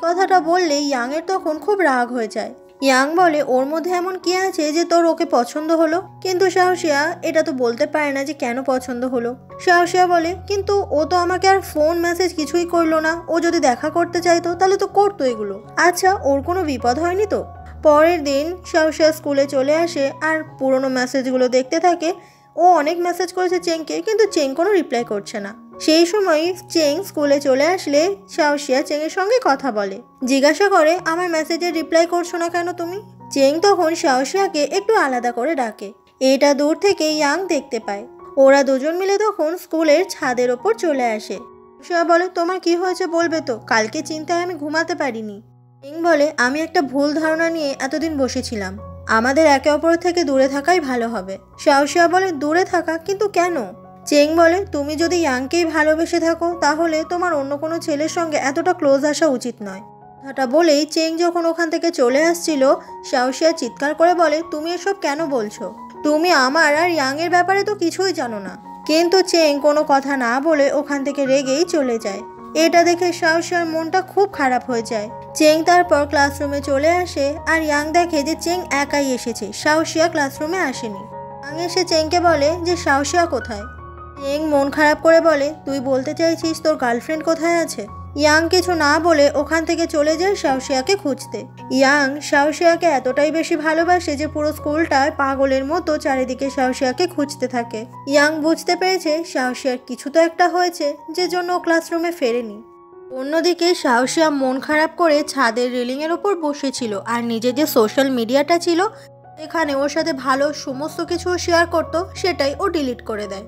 কথাটা বললে ইয়াংয়ের তখন খুব রাগ হয়ে যায়। ইয়াং বলে ওর মধ্যে এমন কি আছে যে তোর ওকে পছন্দ হলো? কিন্তু সাহসিয়া এটা তো বলতে পারে না যে কেন পছন্দ হলো। সাহসিয়া বলে কিন্তু ও তো আমাকে আর ফোন মেসেজ কিছুই করলো না, ও যদি দেখা করতে চাইতো তাহলে তো করতো এগুলো। আচ্ছা, ওর কোনো বিপদ হয়নি তো? পরের দিন সাহসিয়া স্কুলে চলে আসে আর পুরোনো মেসেজগুলো দেখতে থাকে। ও অনেক মেসেজ করেছে চেংকে, কিন্তু চেং কোনো রিপ্লাই করছে না। সেই সময় চেং স্কুলে চলে আসলে সাহসিয়া চেংয়ের সঙ্গে কথা বলে, জিজ্ঞাসা করে আমার মেসেজের রিপ্লাই করছো না কেন তুমি? চেং তখন সাহসিয়াকে একটু আলাদা করে ডাকে। এটা দূর থেকে ইয়াং দেখতে পায়। ওরা দুজন মিলে তখন স্কুলের ছাদের ওপর চলে আসে। সাহসিয়া বলে তোমার কি হয়েছে বলবে তো, কালকে চিন্তায় আমি ঘুমাতে পারিনি। চেং বলে আমি একটা ভুল ধারণা নিয়ে এতদিন বসেছিলাম, আমাদের একে অপর থেকে দূরে থাকাই ভালো হবে। সাহসিয়া বলে দূরে থাকা, কিন্তু কেন? চেং বলে তুমি যদি ইয়াংকেই ভালোবেসে থাকো তাহলে তোমার অন্য কোনো ছেলের সঙ্গে এতটা ক্লোজ আসা উচিত নয়। কথাটা বলেই চেং যখন ওখান থেকে চলে আসছিল, সাহসিয়া চিৎকার করে বলে তুমি এসব কেন বলছো? তুমি আমার আর ইয়াংয়ের ব্যাপারে তো কিছুই জানো না। কিন্তু চেং কোনো কথা না বলে ওখান থেকে রেগেই চলে যায়। এটা দেখে সাহসিয়ার মনটা খুব খারাপ হয়ে যায়। চেং তারপর ক্লাসরুমে চলে আসে আর ইয়াং দেখে যে চেং একাই এসেছে, সাহসিয়া ক্লাসরুমে আসেনি। ইয়াং এসে চেংকে বলে যে সাহসিয়া কোথায়? চেং মন খারাপ করে বলে তুই বলতে চাইছিস তোর গার্লফ্রেন্ড কোথায় আছে? ইয়াং কিছু না বলে ওখান থেকে চলে যায় শাওশিয়াকে খুঁজতে। ইয়াং শাওশিয়াকে এতটাই বেশি ভালোবাসে যে পুরো স্কুলটায় পাগলের মতো চারিদিকে শাওশিয়াকে খুঁজতে থাকে। ইয়াং বুঝতে পেরেছে শাওশিয়ার কিছু তো একটা হয়েছে, যে জন্য ও ক্লাসরুমে ফেরেনি। অন্যদিকে শাওশিয়া মন খারাপ করে ছাদের রেলিংয়ের ওপর বসেছিল আর নিজের যে সোশ্যাল মিডিয়াটা ছিল এখানে ওর সাথে ভালো সমস্ত কিছু শেয়ার করতো সেটাই ও ডিলিট করে দেয়।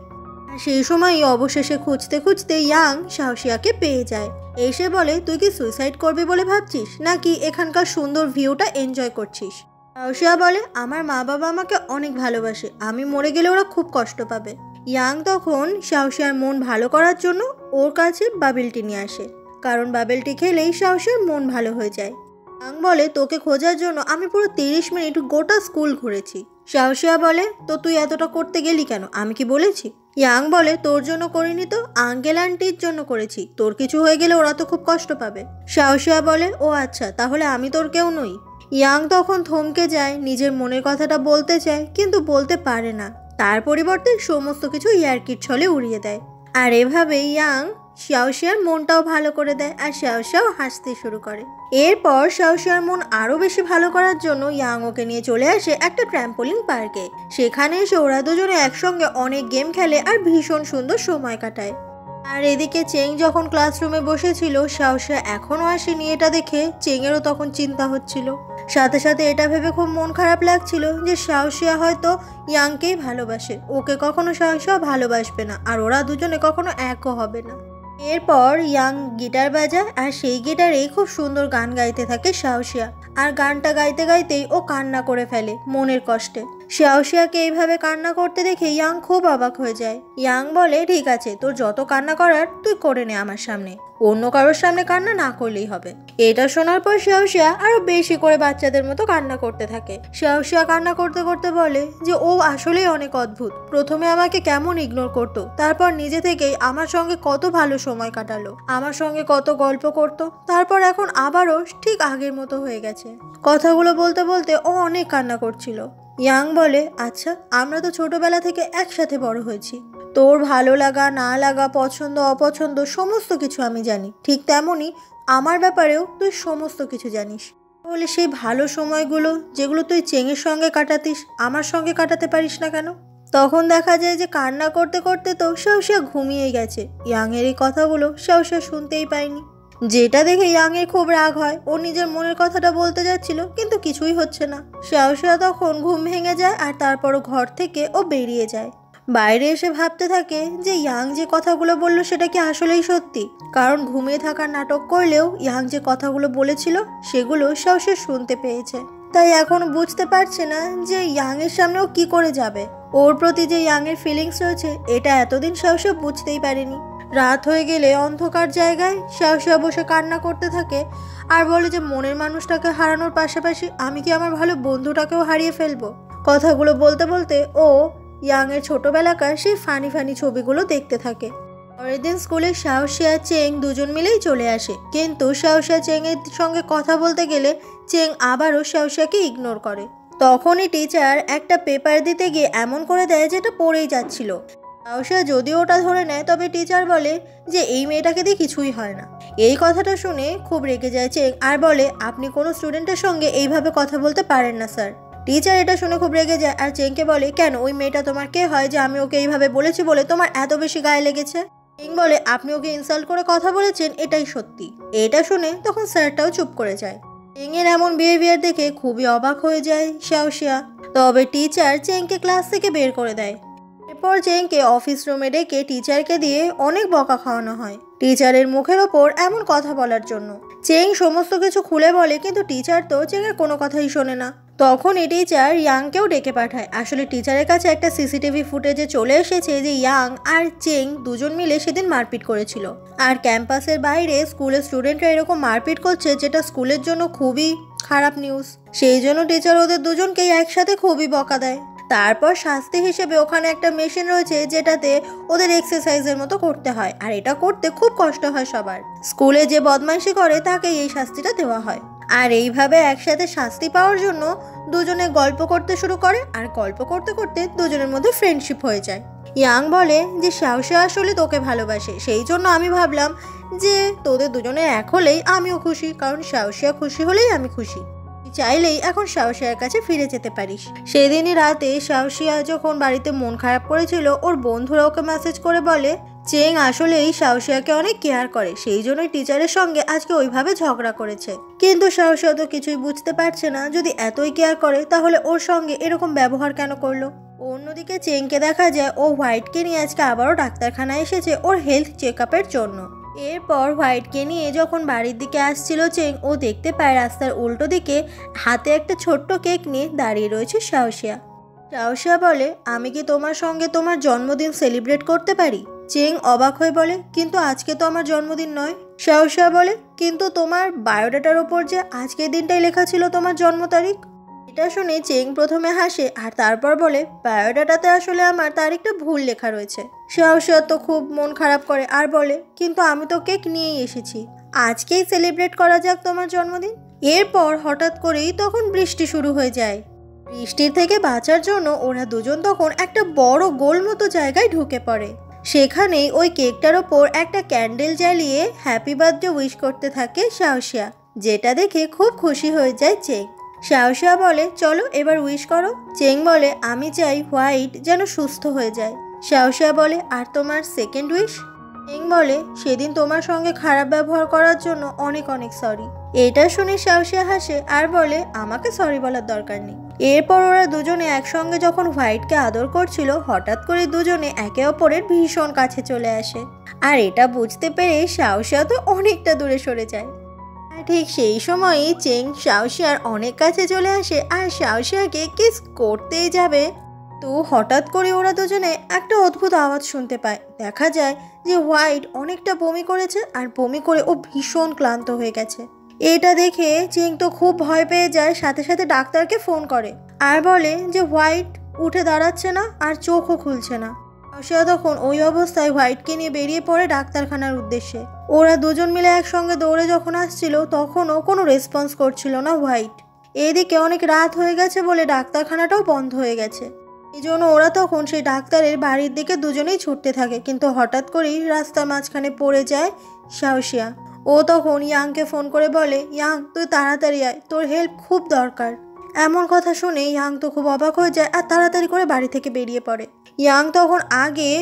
আর সেই সময়ই অবশেষে খুঁজতে খুঁজতে ইয়াং শাওশিয়াকে পেয়ে যায়। এসে বলে, তুই কি সুইসাইড করবি বলে ভাবছিস, নাকি এখানকার সুন্দর ভিউটা এনজয় করছিস? শাওশিয়া বলে, আমার মা বাবা আমাকে অনেক ভালোবাসে, আমি মরে গেলে ওরা খুব কষ্ট পাবে। ইয়াং তখন শাওশিয়ার মন ভালো করার জন্য ওর কাছে বাবেলটি নিয়ে আসে, কারণ বাবেলটি খেলেই শাওশিয়ার মন ভালো হয়ে যায়। ইয়াং বলে, তোকে খোঁজার জন্য আমি পুরো 30 মিনিট গোটা স্কুল ঘুরেছি। শাওশিয়া বলে, তো তুই এতটা করতে গেলি কেন, আমি কি বলেছি? ইয়াং বলে, তোর জন্য করিনি তো, আঙ্কেল আন্টির জন্য করেছি, তোর কিছু হয়ে গেলে ওরা তো খুব কষ্ট পাবে। শাওশিয়া বলে, ও আচ্ছা, তাহলে আমি তোর কেউ নই? ইয়াং তখন থমকে যায়, নিজের মনের কথাটা বলতে চায় কিন্তু বলতে পারে না। তার পরিবর্তে সমস্ত কিছু ইয়ার্কির ছলে উড়িয়ে দেয়। আর এভাবে ইয়াং শাওশিয়ার মনটাও ভালো করে দেয় আর শাওশিয়াও হাসতে শুরু করে। এরপর শাওশিয়ার মন আরো বেশি ভালো করার জন্য ইয়াং ওকে নিয়ে চলে আসে একটা ট্র্যাম্পোলিন পার্কে। সেখানে এসে ওরা দুজনে একসঙ্গে অনেক গেম খেলে আর ভীষণ সুন্দর সময় কাটায়। আর এদিকে চেং যখন ক্লাসরুমে বসেছিল, শাওশিয়া এখনো আসেনি, এটা দেখে চেংয়েরও তখন চিন্তা হচ্ছিল। সাথে সাথে এটা ভেবে খুব মন খারাপ লাগছিল যে শাওশিয়া হয়তো ইয়াংকেই ভালোবাসে, ওকে কখনো শাওশিয়া ভালোবাসবে না আর ওরা দুজনে কখনো একও হবে না। এরপর ইয়াং গিটার বাজায় আর সেই গিটারেই খুব সুন্দর গান গাইতে থাকে শাওশিয়া। আর গানটা গাইতে গাইতেই ও কান্না করে ফেলে মনের কষ্টে। শাওশিয়াকে এইভাবে কান্না করতে দেখে ইয়াং খুব অবাক হয়ে যায়। ইয়াং বলে, ঠিক আছে, তোর যত কান্না করার তুই করে নে আমার সামনে, অন্য কারোর সামনে কান্না না করলেই হবে। এটা শোনার পর শাওশিয়া আরো বেশি করে বাচ্চাদের মতো কান্না করতে থাকে। শাওশিয়া কান্না করতে করতে বলে যে ও আসলেই অনেক অদ্ভুত, প্রথমে আমাকে কেমন ইগনোর করতো, তারপর নিজে থেকেই আমার সঙ্গে কত ভালো সময় কাটালো, আমার সঙ্গে কত গল্প করতো, তারপর এখন আবারও ঠিক আগের মতো হয়ে গেছে। কথাগুলো বলতে বলতে ও অনেক কান্না করছিল। ইয়াং বলে, আচ্ছা, আমরা তো ছোটবেলা থেকে একসাথে বড় হয়েছি, তোর ভালো লাগা না লাগা, পছন্দ অপছন্দ সমস্ত কিছু আমি জানি, ঠিক তেমনই আমার ব্যাপারেও তুই সমস্ত কিছু জানিস। তাহলে সেই ভালো সময়গুলো যেগুলো তুই চেঙের সঙ্গে কাটাতিস আমার সঙ্গে কাটাতে পারিস না কেন? তখন দেখা যায় যে কান্না করতে করতে তো শাওশিয়া ঘুমিয়ে গেছে। ইয়াংয়ের এই কথাগুলো শাওশিয়া শুনতেই পায়নি, যেটা দেখে ইয়াংয়ের খুব রাগ হয়। ও নিজের মনের কথাটা বলতে যাচ্ছিল কিন্তু কিছুই হচ্ছে না। শাওশিয়া তখন ঘুম ভেঙে যায় আর তারপরও ঘর থেকে ও বেরিয়ে যায়। বাইরে এসে ভাবতে থাকে যে ইয়াং যে কথাগুলো বলল সেটা কি আসলেই সত্যি, কারণ ঘুমিয়ে থাকার নাটক করলেও ইয়াং যে কথাগুলো বলেছিল সেগুলো শাওশিয়া শুনতে পেয়েছে। তাই এখন বুঝতে পারছে না যে ইয়াংয়ের সামনেও কি করে যাবে। ওর প্রতি যে ইয়াংয়ের ফিলিংস রয়েছে এটা এতদিন শাওশিয়া বুঝতেই পারেনি। রাত হয়ে গেলে অন্ধকার জায়গায় শাওশিয়া বসে কান্না করতে থাকে আর বলে যে মনের মানুষটাকে হারানোর পাশাপাশি আমি কি আমার ভালো বন্ধুটাকেও হারিয়ে ফেলবো। কথাগুলো বলতে বলতে ও ইয়াংয়ের ছোটবেলাকার সেই ফানি ফানি ছবিগুলো দেখতে থাকে। পরের দিন স্কুলে শাওশিয়া চেং দুজন মিলেই চলে আসে, কিন্তু শাওশিয়া চেংয়ের সঙ্গে কথা বলতে গেলে চেং আবারও শাওশিয়াকে ইগনোর করে। তখনই টিচার একটা পেপার দিতে গিয়ে এমন করে দেয় যেটা পড়েই যাচ্ছিল। শাওশিয়া যদিও ওটা ধরে নেয়, তবে টিচার বলে যে এই মেয়েটাকে দিয়ে কিছুই হয় না। এই কথাটা শুনে খুব রেগে যায় চেং আর বলে, আপনি কোনো স্টুডেন্টের সঙ্গে এইভাবে কথা বলতে পারেন না স্যার। টিচার এটা শুনে খুব রেগে যায় আর চেংকে বলে, কেন ওই মেয়েটা তোমার কে হয় যে আমি ওকে এইভাবে বলেছি বলে তোমার এত বেশি গায়ে লেগেছে? চেং বলে, আপনি ওকে ইনসাল্ট করে কথা বলেছেন এটাই সত্যি। এটা শুনে তখন স্যারটাও চুপ করে যায়। চেংয়ের এমন বিহেভিয়ার দেখে খুবই অবাক হয়ে যায় শাওশিয়া। তবে টিচার চেংকে ক্লাস থেকে বের করে দেয়। এরপর চেংকে অফিস রুমে ডেকে টিচারকে দিয়ে অনেক বকা খাওয়ানো হয় টিচারের মুখের ওপর এমন কথা বলার জন্য। চেং সমস্ত কিছু খুলে বলে কিন্তু টিচার তো চেংয়ের কোনো কথাই শোনে না। তখন এই টিচার ইয়াংকেও ডেকে পাঠায়। আসলে টিচারের কাছে একটা সিসিটিভি ফুটেজে চলে এসেছে যে ইয়াং আর চেং দুজন মিলে সেদিন মারপিট করেছিল। আর ক্যাম্পাসের বাইরে স্কুলের স্টুডেন্টরা এরকম মারপিট করছে, যেটা স্কুলের জন্য খুবই খারাপ নিউজ। সেই জন্য টিচার ওদের দুজনকেই একসাথে খুবই বকা দেয়। তারপর শাস্তি হিসেবে ওখানে একটা মেশিন রয়েছে যেটাতে ওদের এক্সারসাইজের মতো করতে হয়, আর এটা করতে খুব কষ্ট হয় সবার। স্কুলে যে বদমাইশি করে তাকে এই শাস্তিটা দেওয়া হয়। আর এইভাবে একসাথে শাস্তি পাওয়ার জন্য দুজনে গল্প করতে শুরু করে আর গল্প করতে করতে দুজনের মধ্যে ফ্রেন্ডশিপ হয়ে যায়। ইয়াং বলে যে শাওশিয়া আসলে তোকে ভালোবাসে, সেই জন্য আমি ভাবলাম যে তোদের দুজনের এক হলেই আমিও খুশি, কারণ শাওশিয়া খুশি হলেই আমি খুশি। চাইলেই এখন শাওশিয়ার কাছে ফিরে যেতে পারিস। সেদিনই রাতে শাওশিয়া যখন বাড়িতে মন খারাপ করেছিল, ওর বন্ধুরা ওকে মেসেজ করে বলে চেং আসলেই শাওশিয়াকে অনেক কেয়ার করে, সেই জন্যই টিচারের সঙ্গে আজকে ওইভাবে ঝগড়া করেছে। কিন্তু শাওশিয়া তো কিছুই বুঝতে পারছে না, যদি এতই কেয়ার করে তাহলে ওর সঙ্গে এরকম ব্যবহার কেন করলো। অন্যদিকে চেংকে দেখা যায় ও হোয়াইটকে নিয়ে আজকে আবারও ডাক্তারখানায় এসেছে ওর হেলথ চেক আপের জন্য। এরপর হোয়াইটকে নিয়ে যখন বাড়ির দিকে আসছিল চেং, ও দেখতে পায় রাস্তার উল্টো দিকে হাতে একটা ছোট্ট কেক নিয়ে দাঁড়িয়ে রয়েছে শাওশিয়া। শাওশিয়া বলে আমি কি তোমার সঙ্গে তোমার জন্মদিন সেলিব্রেট করতে পারি? চেং অবাক হয়ে বলে কিন্তু আজকে তো আমার জন্মদিন নয়। শাওশিয়া বলে কিন্তু তোমার বায়োডাটার ওপর যে আজকের দিনটাই লেখা ছিল তোমার জন্ম তারিখ। এটা শুনে চেং প্রথমে হাসে আর তারপর বলে বায়োডাটাতে আসলে আমার তারিখটা ভুল লেখা রয়েছে। শাওশিয়া তো খুব মন খারাপ করে আর বলে কিন্তু আমি তো কেক নিয়েই এসেছি, আজকেই সেলিব্রেট করা যাক তোমার জন্মদিন। এরপর হঠাৎ করেই তখন বৃষ্টি শুরু হয়ে যায়। বৃষ্টির থেকে বাঁচার জন্য ওরা দুজন তখন একটা বড় গোল মতো জায়গায় ঢুকে পড়ে। সেখানেই ওই কেকটার ওপর একটা ক্যান্ডেল জ্বালিয়ে হ্যাপি বার্থডে উইশ করতে থাকে শাওশিয়া, যেটা দেখে খুব খুশি হয়ে যায় চেং। শাওশিয়া বলে চলো এবার উইশ করো। চেং বলে আমি চাই হোয়াইট যেন সুস্থ হয়ে যায়। শাওশিয়া বলে আর তোমার সেকেন্ড উইশ? চেং বলে সেদিন তোমার সঙ্গে খারাপ ব্যবহার করার জন্য অনেক অনেক সরি। এটা শুনে শাওশিয়া হাসে আর বলে আমাকে সরি বলার দরকার নেই। এরপর ওরা দুজনে একসঙ্গে যখন হোয়াইটকে আদর করছিল, হঠাৎ করে দুজনে একে অপরের ভীষণ কাছে চলে আসে। আর এটা বুঝতে পেরে শাওশিয়া তো অনেকটা দূরে সরে যায়। আর ঠিক সেই সময়ই চেং শাওশিয়ার অনেক কাছে চলে আসে আর শাওশিয়াকে কিস করতেই যাবে, তো হঠাৎ করে ওরা দুজনে একটা অদ্ভুত আওয়াজ শুনতে পায়। দেখা যায় যে হোয়াইট অনেকটা বমি করেছে আর বমি করে ও ভীষণ ক্লান্ত হয়ে গেছে। এটা দেখে চেং তো খুব ভয় পেয়ে যায়, সাথে সাথে ডাক্তারকে ফোন করে আর বলে যে হোয়াইট উঠে দাঁড়াচ্ছে না আর চোখও খুলছে না। শাওশিয়া তখন ওই অবস্থায় হোয়াইটকে নিয়ে বেরিয়ে পড়ে ডাক্তারখানার উদ্দেশ্যে। ওরা দুজন মিলে একসঙ্গে দৌড়ে যখন আসছিল তখনও কোনো রেসপন্স করছিল না হোয়াইট। এদিকে অনেক রাত হয়ে গেছে বলে ডাক্তারখানাটাও বন্ধ হয়ে গেছে। এই জন্য ওরা তখন সেই ডাক্তারের বাড়ির দিকে দুজনেই ছুটতে থাকে, কিন্তু হঠাৎ করেই রাস্তার মাঝখানে পড়ে যায় শাওশিয়া। ও তখন ইয়াংকে ফোন করে বলে ইয়াং তুই তাড়াতাড়ি আয়, তোর হেল্প খুব দরকার। এমন কথা শুনে ইয়াং তো খুব অবাক হয়ে যায় আর তাড়াতাড়ি করে বাড়ি থেকে বেরিয়ে পড়ে। ইয়াং তখন আগে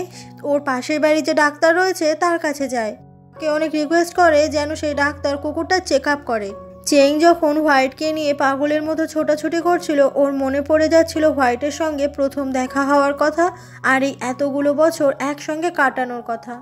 ওর পাশের বাড়ি যে ডাক্তার রয়েছে তার কাছে যায়, কে অনেক রিকোয়েস্ট করে যেন সেই ডাক্তার কুকুরটা চেক আপ করে। চেং যখন হোয়াইটকে নিয়ে পাগলের মতো ছোটাছুটি করছিল, ওর মনে পড়ে যাচ্ছিল হোয়াইটের সঙ্গে প্রথম দেখা হওয়ার কথা আর এই এতগুলো বছর একসঙ্গে কাটানোর কথা।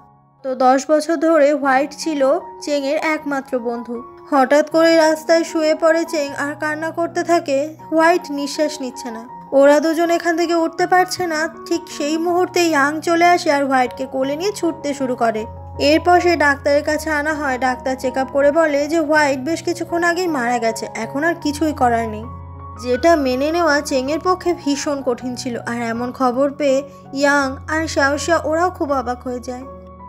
তো 10 বছর ধরে হোয়াইট ছিল চেংয়ের একমাত্র বন্ধু। হঠাৎ করে রাস্তায় শুয়ে পড়ে চেং আর কান্না করতে থাকে। হোয়াইট নিঃশ্বাস নিচ্ছে না, ওরা দুজন এখান থেকে উঠতে পারছে না। ঠিক সেই মুহূর্তে ইয়াং চলে আসে আর হোয়াইটকে কোলে নিয়ে ছুটতে শুরু করে। এরপর সে ডাক্তারের কাছে আনা হয়। ডাক্তার চেক আপ করে বলে যে হোয়াইট বেশ কিছুক্ষণ আগেই মারা গেছে, এখন আর কিছুই করার নেই। যেটা মেনে নেওয়া চেংয়ের পক্ষে ভীষণ কঠিন ছিল। আর এমন খবর পেয়ে ইয়াং আর শাওশিয়া ওরাও খুব অবাক হয়ে যায়।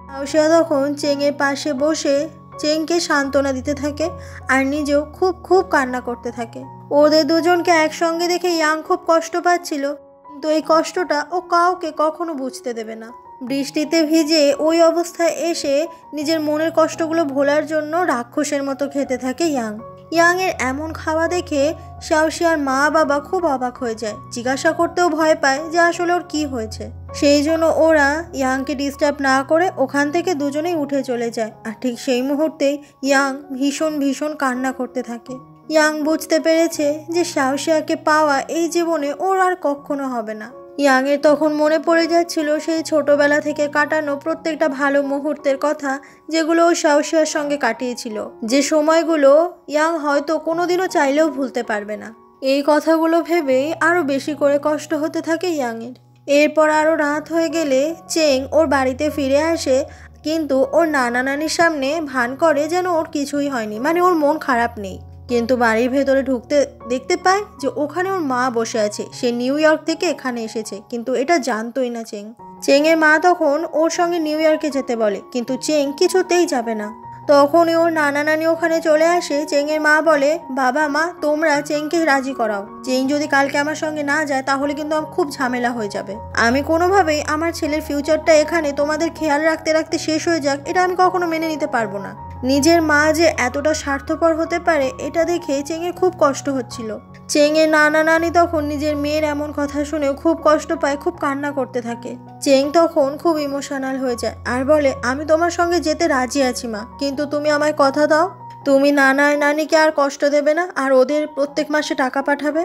শাওশিয়া তখন চেংয়ের পাশে বসে চেংকে সান্ত্বনা দিতে থাকে আর নিজেও খুব খুব কান্না করতে থাকে। ওদের দুজনকে একসঙ্গে দেখে ইয়াং খুব কষ্ট পাচ্ছিল, কিন্তু এই কষ্টটা ও কাউকে কখনো বুঝতে দেবে না। বৃষ্টিতে ভিজে ওই অবস্থায় এসে নিজের মনের কষ্টগুলো ভোলার জন্য রাক্ষসের মতো খেতে থাকে ইয়াং। ইয়াংয়ের এমন খাওয়া দেখে শাওশিয়ার মা বাবা খুব অবাক হয়ে যায়, জিজ্ঞাসা করতেও ভয় পায় যে আসলে ওর কি হয়েছে। সেই জন্য ওরা ইয়াংকে ডিস্টার্ব না করে ওখান থেকে দুজনেই উঠে চলে যায়। আর ঠিক সেই মুহূর্তেই ইয়াং ভীষণ ভীষণ কান্না করতে থাকে। ইয়াং বুঝতে পেরেছে যে শাওশিয়াকে পাওয়া এই জীবনে ওর আর কখনো হবে না। ইয়াংয়ের তখন মনে পড়ে যাচ্ছিল সেই ছোটবেলা থেকে কাটানো প্রত্যেকটা ভালো মুহূর্তের কথা, যেগুলো ও শাওশিয়ার সঙ্গে কাটিয়েছিল, যে সময়গুলো ইয়াং হয়তো কোনোদিনও চাইলেও ভুলতে পারবে না। এই কথাগুলো ভেবেই আরও বেশি করে কষ্ট হতে থাকে ইয়াংয়ের। এরপর আরও রাত হয়ে গেলে চেং ওর বাড়িতে ফিরে আসে, কিন্তু ওর নানা নানির সামনে ভান করে যেন ওর কিছুই হয়নি, মানে ওর মন খারাপ নেই। কিন্তু বাড়ির ভেতরে ঢুকতে দেখতে পায় যে ওখানে ওর মা বসে আছে। সে নিউ ইয়র্ক থেকে এখানে এসেছে, কিন্তু এটা জানতোই না চেং। চেংয়ের মা তখন ওর সঙ্গে নিউ ইয়র্কে যেতে বলে, কিন্তু চেং কিছুতেই যাবে না। তখনই ওর নানা নানি ওখানে চলে আসে। চেংয়ের মা বলে, বাবা মা তোমরা চেংকে রাজি করাও। চেং যদি কালকে আমার সঙ্গে না যায় তাহলে কিন্তু আমার খুব ঝামেলা হয়ে যাবে। আমি কোনোভাবেই আমার ছেলের ফিউচারটা এখানে তোমাদের খেয়াল রাখতে রাখতে শেষ হয়ে যাক, এটা আমি কখনো মেনে নিতে পারবো না। নিজের মা যে এতটা স্বার্থপর হতে পারে এটা দেখে চেংয়ের খুব কষ্ট হচ্ছিল। চেংয়ের নানা নানি তখন নিজের মেয়ের এমন কথা শুনেও খুব কষ্ট পায়, খুব কান্না করতে থাকে। চেং তখন খুব ইমোশনাল হয়ে যায় আর বলে, আমি তোমার সঙ্গে যেতে রাজি আছি মা, কিন্তু তুমি আমায় কথা দাও তুমি নানা নানিকে আর কষ্ট দেবে না আর ওদের প্রত্যেক মাসে টাকা পাঠাবে।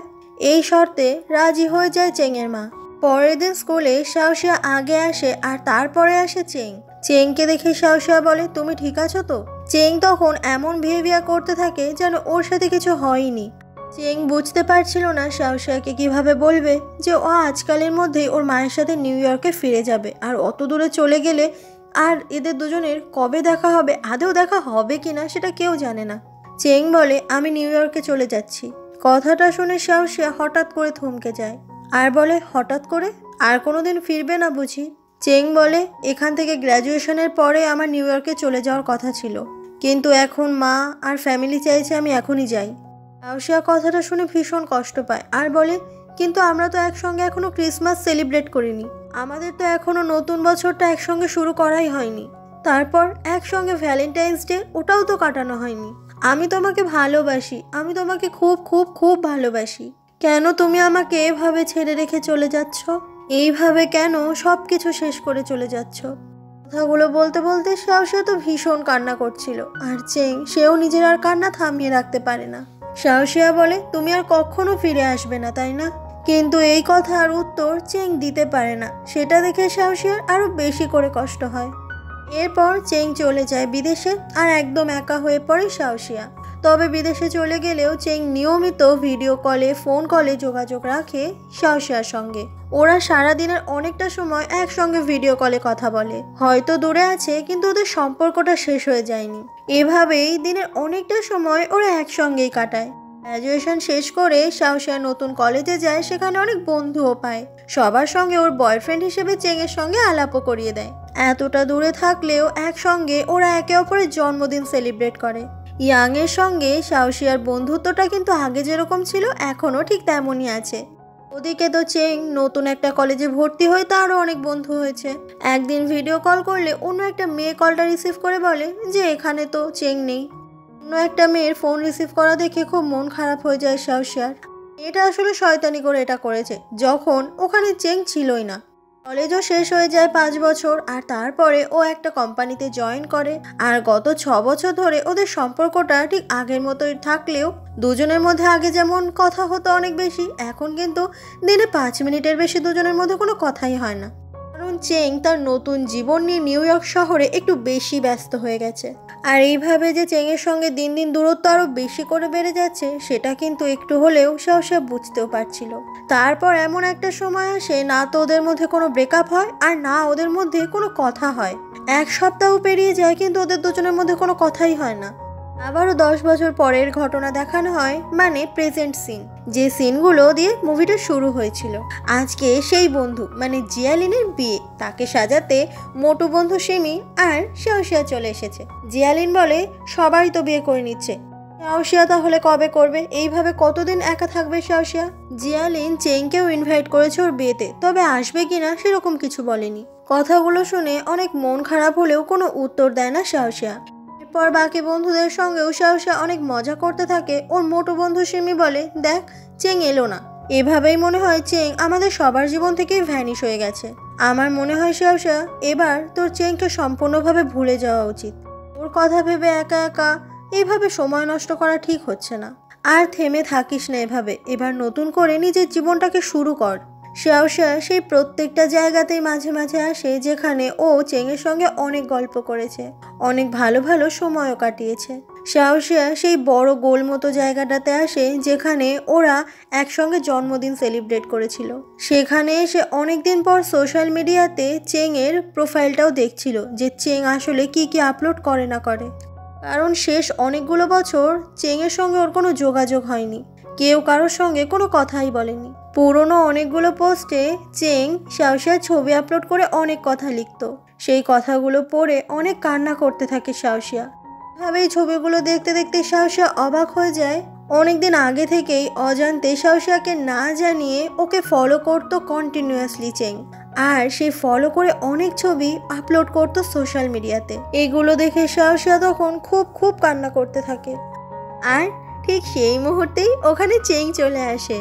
এই শর্তে রাজি হয়ে যায় চেংয়ের মা। পরের দিন স্কুলে শাওশিয়া আগে আসে আর তারপরে আসে চেং। চেংকে দেখে শাওশিয়া বলে, তুমি ঠিক আছো তো? চেং তখন এমন বিহেভিয়ার করতে থাকে যেন ওর সাথে কিছু হয়নি। চেং বুঝতে পারছিল না শাওশিয়াকে কিভাবে বলবে যে ও আজকালের মধ্যেই ওর মায়ের সাথে নিউ ইয়র্কে ফিরে যাবে, আর অত দূরে চলে গেলে আর এদের দুজনের কবে দেখা হবে, আদৌ দেখা হবে কিনা সেটা কেউ জানে না। চেং বলে, আমি নিউ ইয়র্কে চলে যাচ্ছি। কথাটা শুনে শাওশিয়া হঠাৎ করে থমকে যায় আর বলে, হঠাৎ করে? আর কোনোদিন ফিরবে না বুঝি? চেং বলে, এখান থেকে গ্র্যাজুয়েশনের পরে আমার নিউ ইয়র্কে চলে যাওয়ার কথা ছিল, কিন্তু এখন মা আর ফ্যামিলি চাইছে আমি এখনই যাই। শাওশিয়া কথাটা শুনে ভীষণ কষ্ট পায় আর বলে, কিন্তু আমরা তো একসঙ্গে এখনো ক্রিসমাস সেলিব্রেট করিনি, আমাদের তো এখনো নতুন বছরটা একসঙ্গে শুরু করাই হয়নি, তারপর একসঙ্গে ভ্যালেন্টাইন্স ডে ওটাও তো কাটানো হয়নি। আমি তোমাকে ভালোবাসি, আমি তোমাকে খুব খুব খুব ভালোবাসি। কেন তুমি আমাকে এভাবে ছেড়ে রেখে চলে যাচ্ছ? এইভাবে কেন সব কিছু শেষ করে চলে যাচ্ছ? কথাগুলো বলতে বলতে শাওশিয়া তো ভীষণ কান্না করছিল আর চেং সেও নিজের আর কান্না থামিয়ে রাখতে পারে না। শাওশিয়া বলে, তুমি আর কখনো ফিরে আসবে না তাই না? কিন্তু এই কথার উত্তর চেং দিতে পারে না। সেটা দেখে শাওশিয়ার আরো বেশি করে কষ্ট হয়। এরপর চেং চলে যায় বিদেশে আর একদম একা হয়ে পড়ে শাওশিয়া। তবে বিদেশে চলে গেলেও চেং নিয়মিত ভিডিও কলে ফোন কলে যোগাযোগ রাখে শাওশিয়ার সঙ্গে। ওরা সারাদিনের অনেকটা সময় একসঙ্গে ভিডিও কলে কথা বলে। হয়তো দূরে আছে কিন্তু ওদের সম্পর্কটা শেষ হয়ে যায়নি। এভাবেই দিনের অনেকটা সময় ওরা একসঙ্গেই কাটায়। গ্র্যাজুয়েশন শেষ করে শাওশিয়া নতুন কলেজে যায়, সেখানে অনেক বন্ধুও পায়। সবার সঙ্গে ওর বয়ফ্রেন্ড হিসেবে চেংয়ের সঙ্গে আলাপও করিয়ে দেয়। এতটা দূরে থাকলেও একসঙ্গে ওরা একে অপরের জন্মদিন সেলিব্রেট করে। ইয়াংয়ের সঙ্গে শাওশিয়ার বন্ধুত্বটা কিন্তু আগে যেরকম ছিল এখনও ঠিক তেমনই আছে। ওদিকে তো চেং নতুন একটা কলেজে ভর্তি হয়ে তারও অনেক বন্ধু হয়েছে। একদিন ভিডিও কল করলে অন্য একটা মেয়ে কলটা রিসিভ করে বলে যে এখানে তো চেং নেই। অন্য একটা মেয়ের ফোন রিসিভ করা দেখে খুব মন খারাপ হয়ে যায় শাওশিয়ার। এটা আসলে শয়তানি করে এটা করেছে, যখন ওখানে চেং ছিলই না। কলেজও শেষ হয়ে যায় 5 বছর আর তারপরে ও একটা কোম্পানিতে জয়েন করে। আর গত 6 বছর ধরে ওদের সম্পর্কটা ঠিক আগের মতোই থাকলেও দুজনের মধ্যে আগে যেমন কথা হতো অনেক বেশি, এখন কিন্তু দিনে 5 মিনিটের বেশি দুজনের মধ্যে কোনো কথাই হয় না। কারণ চেং তার নতুন জীবন নিয়ে নিউ ইয়র্ক শহরে একটু বেশি ব্যস্ত হয়ে গেছে। আর এইভাবে যে চেংয়ের সঙ্গে দিন দিন দূরত্ব আরও বেশি করে বেড়ে যাচ্ছে সেটা কিন্তু একটু হলেও শাওশিয়া বুঝতেও পারছিল। তারপর এমন একটা সময় আসে না তো ওদের মধ্যে কোনো ব্রেকআপ হয় আর না ওদের মধ্যে কোনো কথা হয়। 1 সপ্তাহ পেরিয়ে যায় কিন্তু ওদের দুজনের মধ্যে কোনো কথাই হয় না। আবারও 10 বছর পরের ঘটনা দেখানো হয়, মানে প্রেজেন্ট সিন, যে সিনগুলো দিয়ে মুভিটা শুরু হয়েছিল। আজকে সেই বন্ধু মানে জিয়ালিনের বিয়ে, তাকে সাজাতে মোটু বন্ধু সিমি আর শাওশিয়া চলে এসেছে। জিয়ালিন বলে, সবাই তো বিয়ে করে নিচ্ছে, শাওশিয়া তাহলে কবে করবে? এইভাবে কতদিন একা থাকবে শাওশিয়া? জিয়ালিন চেংকেও ইনভাইট করেছে ওর বিয়েতে, তবে আসবে কিনা সেরকম কিছু বলেনি। কথাগুলো শুনে অনেক মন খারাপ হলেও কোনো উত্তর দেয় না শাওশিয়া। এরপর বাকি বন্ধুদের সঙ্গেও শাওশিয়া অনেক মজা করতে থাকে। ওর মোটু বন্ধু সিমি বলে, দেখ চেং এলো না। এভাবেই মনে হয় চেং আমাদের সবার জীবন থেকেই ভ্যানিশ হয়ে গেছে। আমার মনে হয় শাওশিয়া এবার তোর চেংকে সম্পূর্ণভাবে ভুলে যাওয়া উচিত। ওর কথা ভেবে একা একা এইভাবে সময় নষ্ট করা ঠিক হচ্ছে না। আর থেমে থাকিস না এভাবে, এবার নতুন করে নিজের জীবনটাকে শুরু কর। শাওশিয়া সেই প্রত্যেকটা জায়গাতেই মাঝে মাঝে আসে যেখানে ও চেংয়ের সঙ্গে অনেক গল্প করেছে, অনেক ভালো ভালো সময়ও কাটিয়েছে। শাওশিয়া সেই বড় গোল মতো জায়গাটাতে আসে যেখানে ওরা একসঙ্গে জন্মদিন সেলিব্রেট করেছিল। সেখানে এসে অনেকদিন পর সোশ্যাল মিডিয়াতে চেংয়ের প্রোফাইলটাও দেখছিল যে চেং আসলে কি কি আপলোড করে না করে। কারণ শেষ অনেকগুলো বছর চেংয়ের সঙ্গে ওর কোনো যোগাযোগ হয়নি, কেউ কারোর সঙ্গে কোনো কথাই বলেনি। পুরনো অনেকগুলো পোস্টে চেং শাওশিয়ার ছবি আপলোড করে অনেক কথা লিখত। সেই কথাগুলো পড়ে অনেক কান্না করতে থাকে শাওশিয়া। ভাবেই ছবিগুলো দেখতে দেখতে শাওশিয়া অবাক হয়ে যায়। অনেকদিন আগে থেকেই অজান্তে শাওশিয়াকে না জানিয়ে ওকে ফলো করতো কন্টিনিউয়াসলি চেং। আর সেই ফলো করে অনেক ছবি আপলোড করতো সোশ্যাল মিডিয়াতে। এগুলো দেখে শাওশিয়া তখন খুব খুব কান্না করতে থাকে। আর ঠিক সেই মুহূর্তেই ওখানে চেং চলে আসে,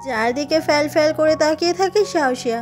যার দিকে ফ্যাল ফ্যাল করে তাকিয়ে থাকে শাওশিয়া।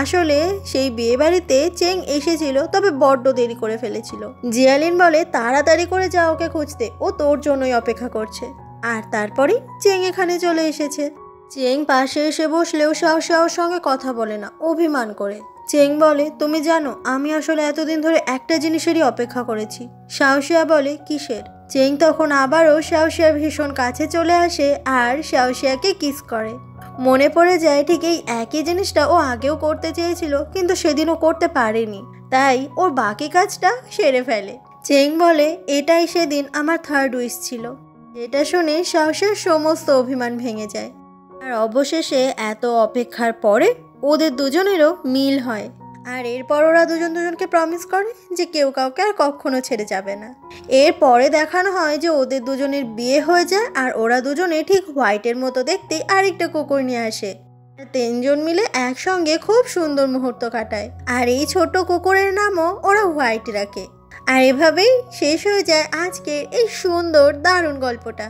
আসলে সেই বিয়ে বাড়িতে চেং এসেছিল, তবে বড্ড দেরি করে ফেলেছিল। জিয়ালিন বলে তাড়াতাড়ি করে যা ওকে খুঁজতে, ও তোর জন্যই অপেক্ষা করছে। আর তারপরে চেং এখানে চলে এসেছে। চেং পাশে এসে বসলেও শাওশিয়া ওর সঙ্গে কথা বলে না, অভিমান করে। চেং বলে তুমি জানো আমি আসলে এতদিন ধরে একটা জিনিসেরই অপেক্ষা করেছি। শাওশিয়া বলে কিসের? চেং তখন আবারও শাওশিয়ার ভীষণ কাছে চলে আসে আর শাওশিয়াকে কিস করে। মনে পড়ে যায় ঠিক এই একই জিনিসটা ও আগেও করতে চেয়েছিল, কিন্তু সেদিনও করতে পারেনি, তাই ওর বাকি কাজটা সেরে ফেলে। চেং বলে এটাই সেদিন আমার থার্ড উইশ ছিল। এটা শুনে শাওশিয়ার সমস্ত অভিমান ভেঙে যায়। আর অবশেষে এত অপেক্ষার পরে ওদের দুজনেরও মিল হয়। আর এরপর ওরা দুজনকে প্রমিস করে যে কেউ কাউকে আর কখনো ছেড়ে যাবে না। এরপরে দেখানো হয় যে ওদের দুজনের বিয়ে হয়ে যায় আর ওরা দুজনে ঠিক হোয়াইটের মতো দেখতে আরেকটা কুকুর নিয়ে আসে। তিনজন মিলে একসঙ্গে খুব সুন্দর মুহূর্ত কাটায়। আর এই ছোট কুকুরের নামও ওরা হোয়াইট রাখে। আর এভাবেই শেষ হয়ে যায় আজকের এই সুন্দর দারুণ গল্পটা।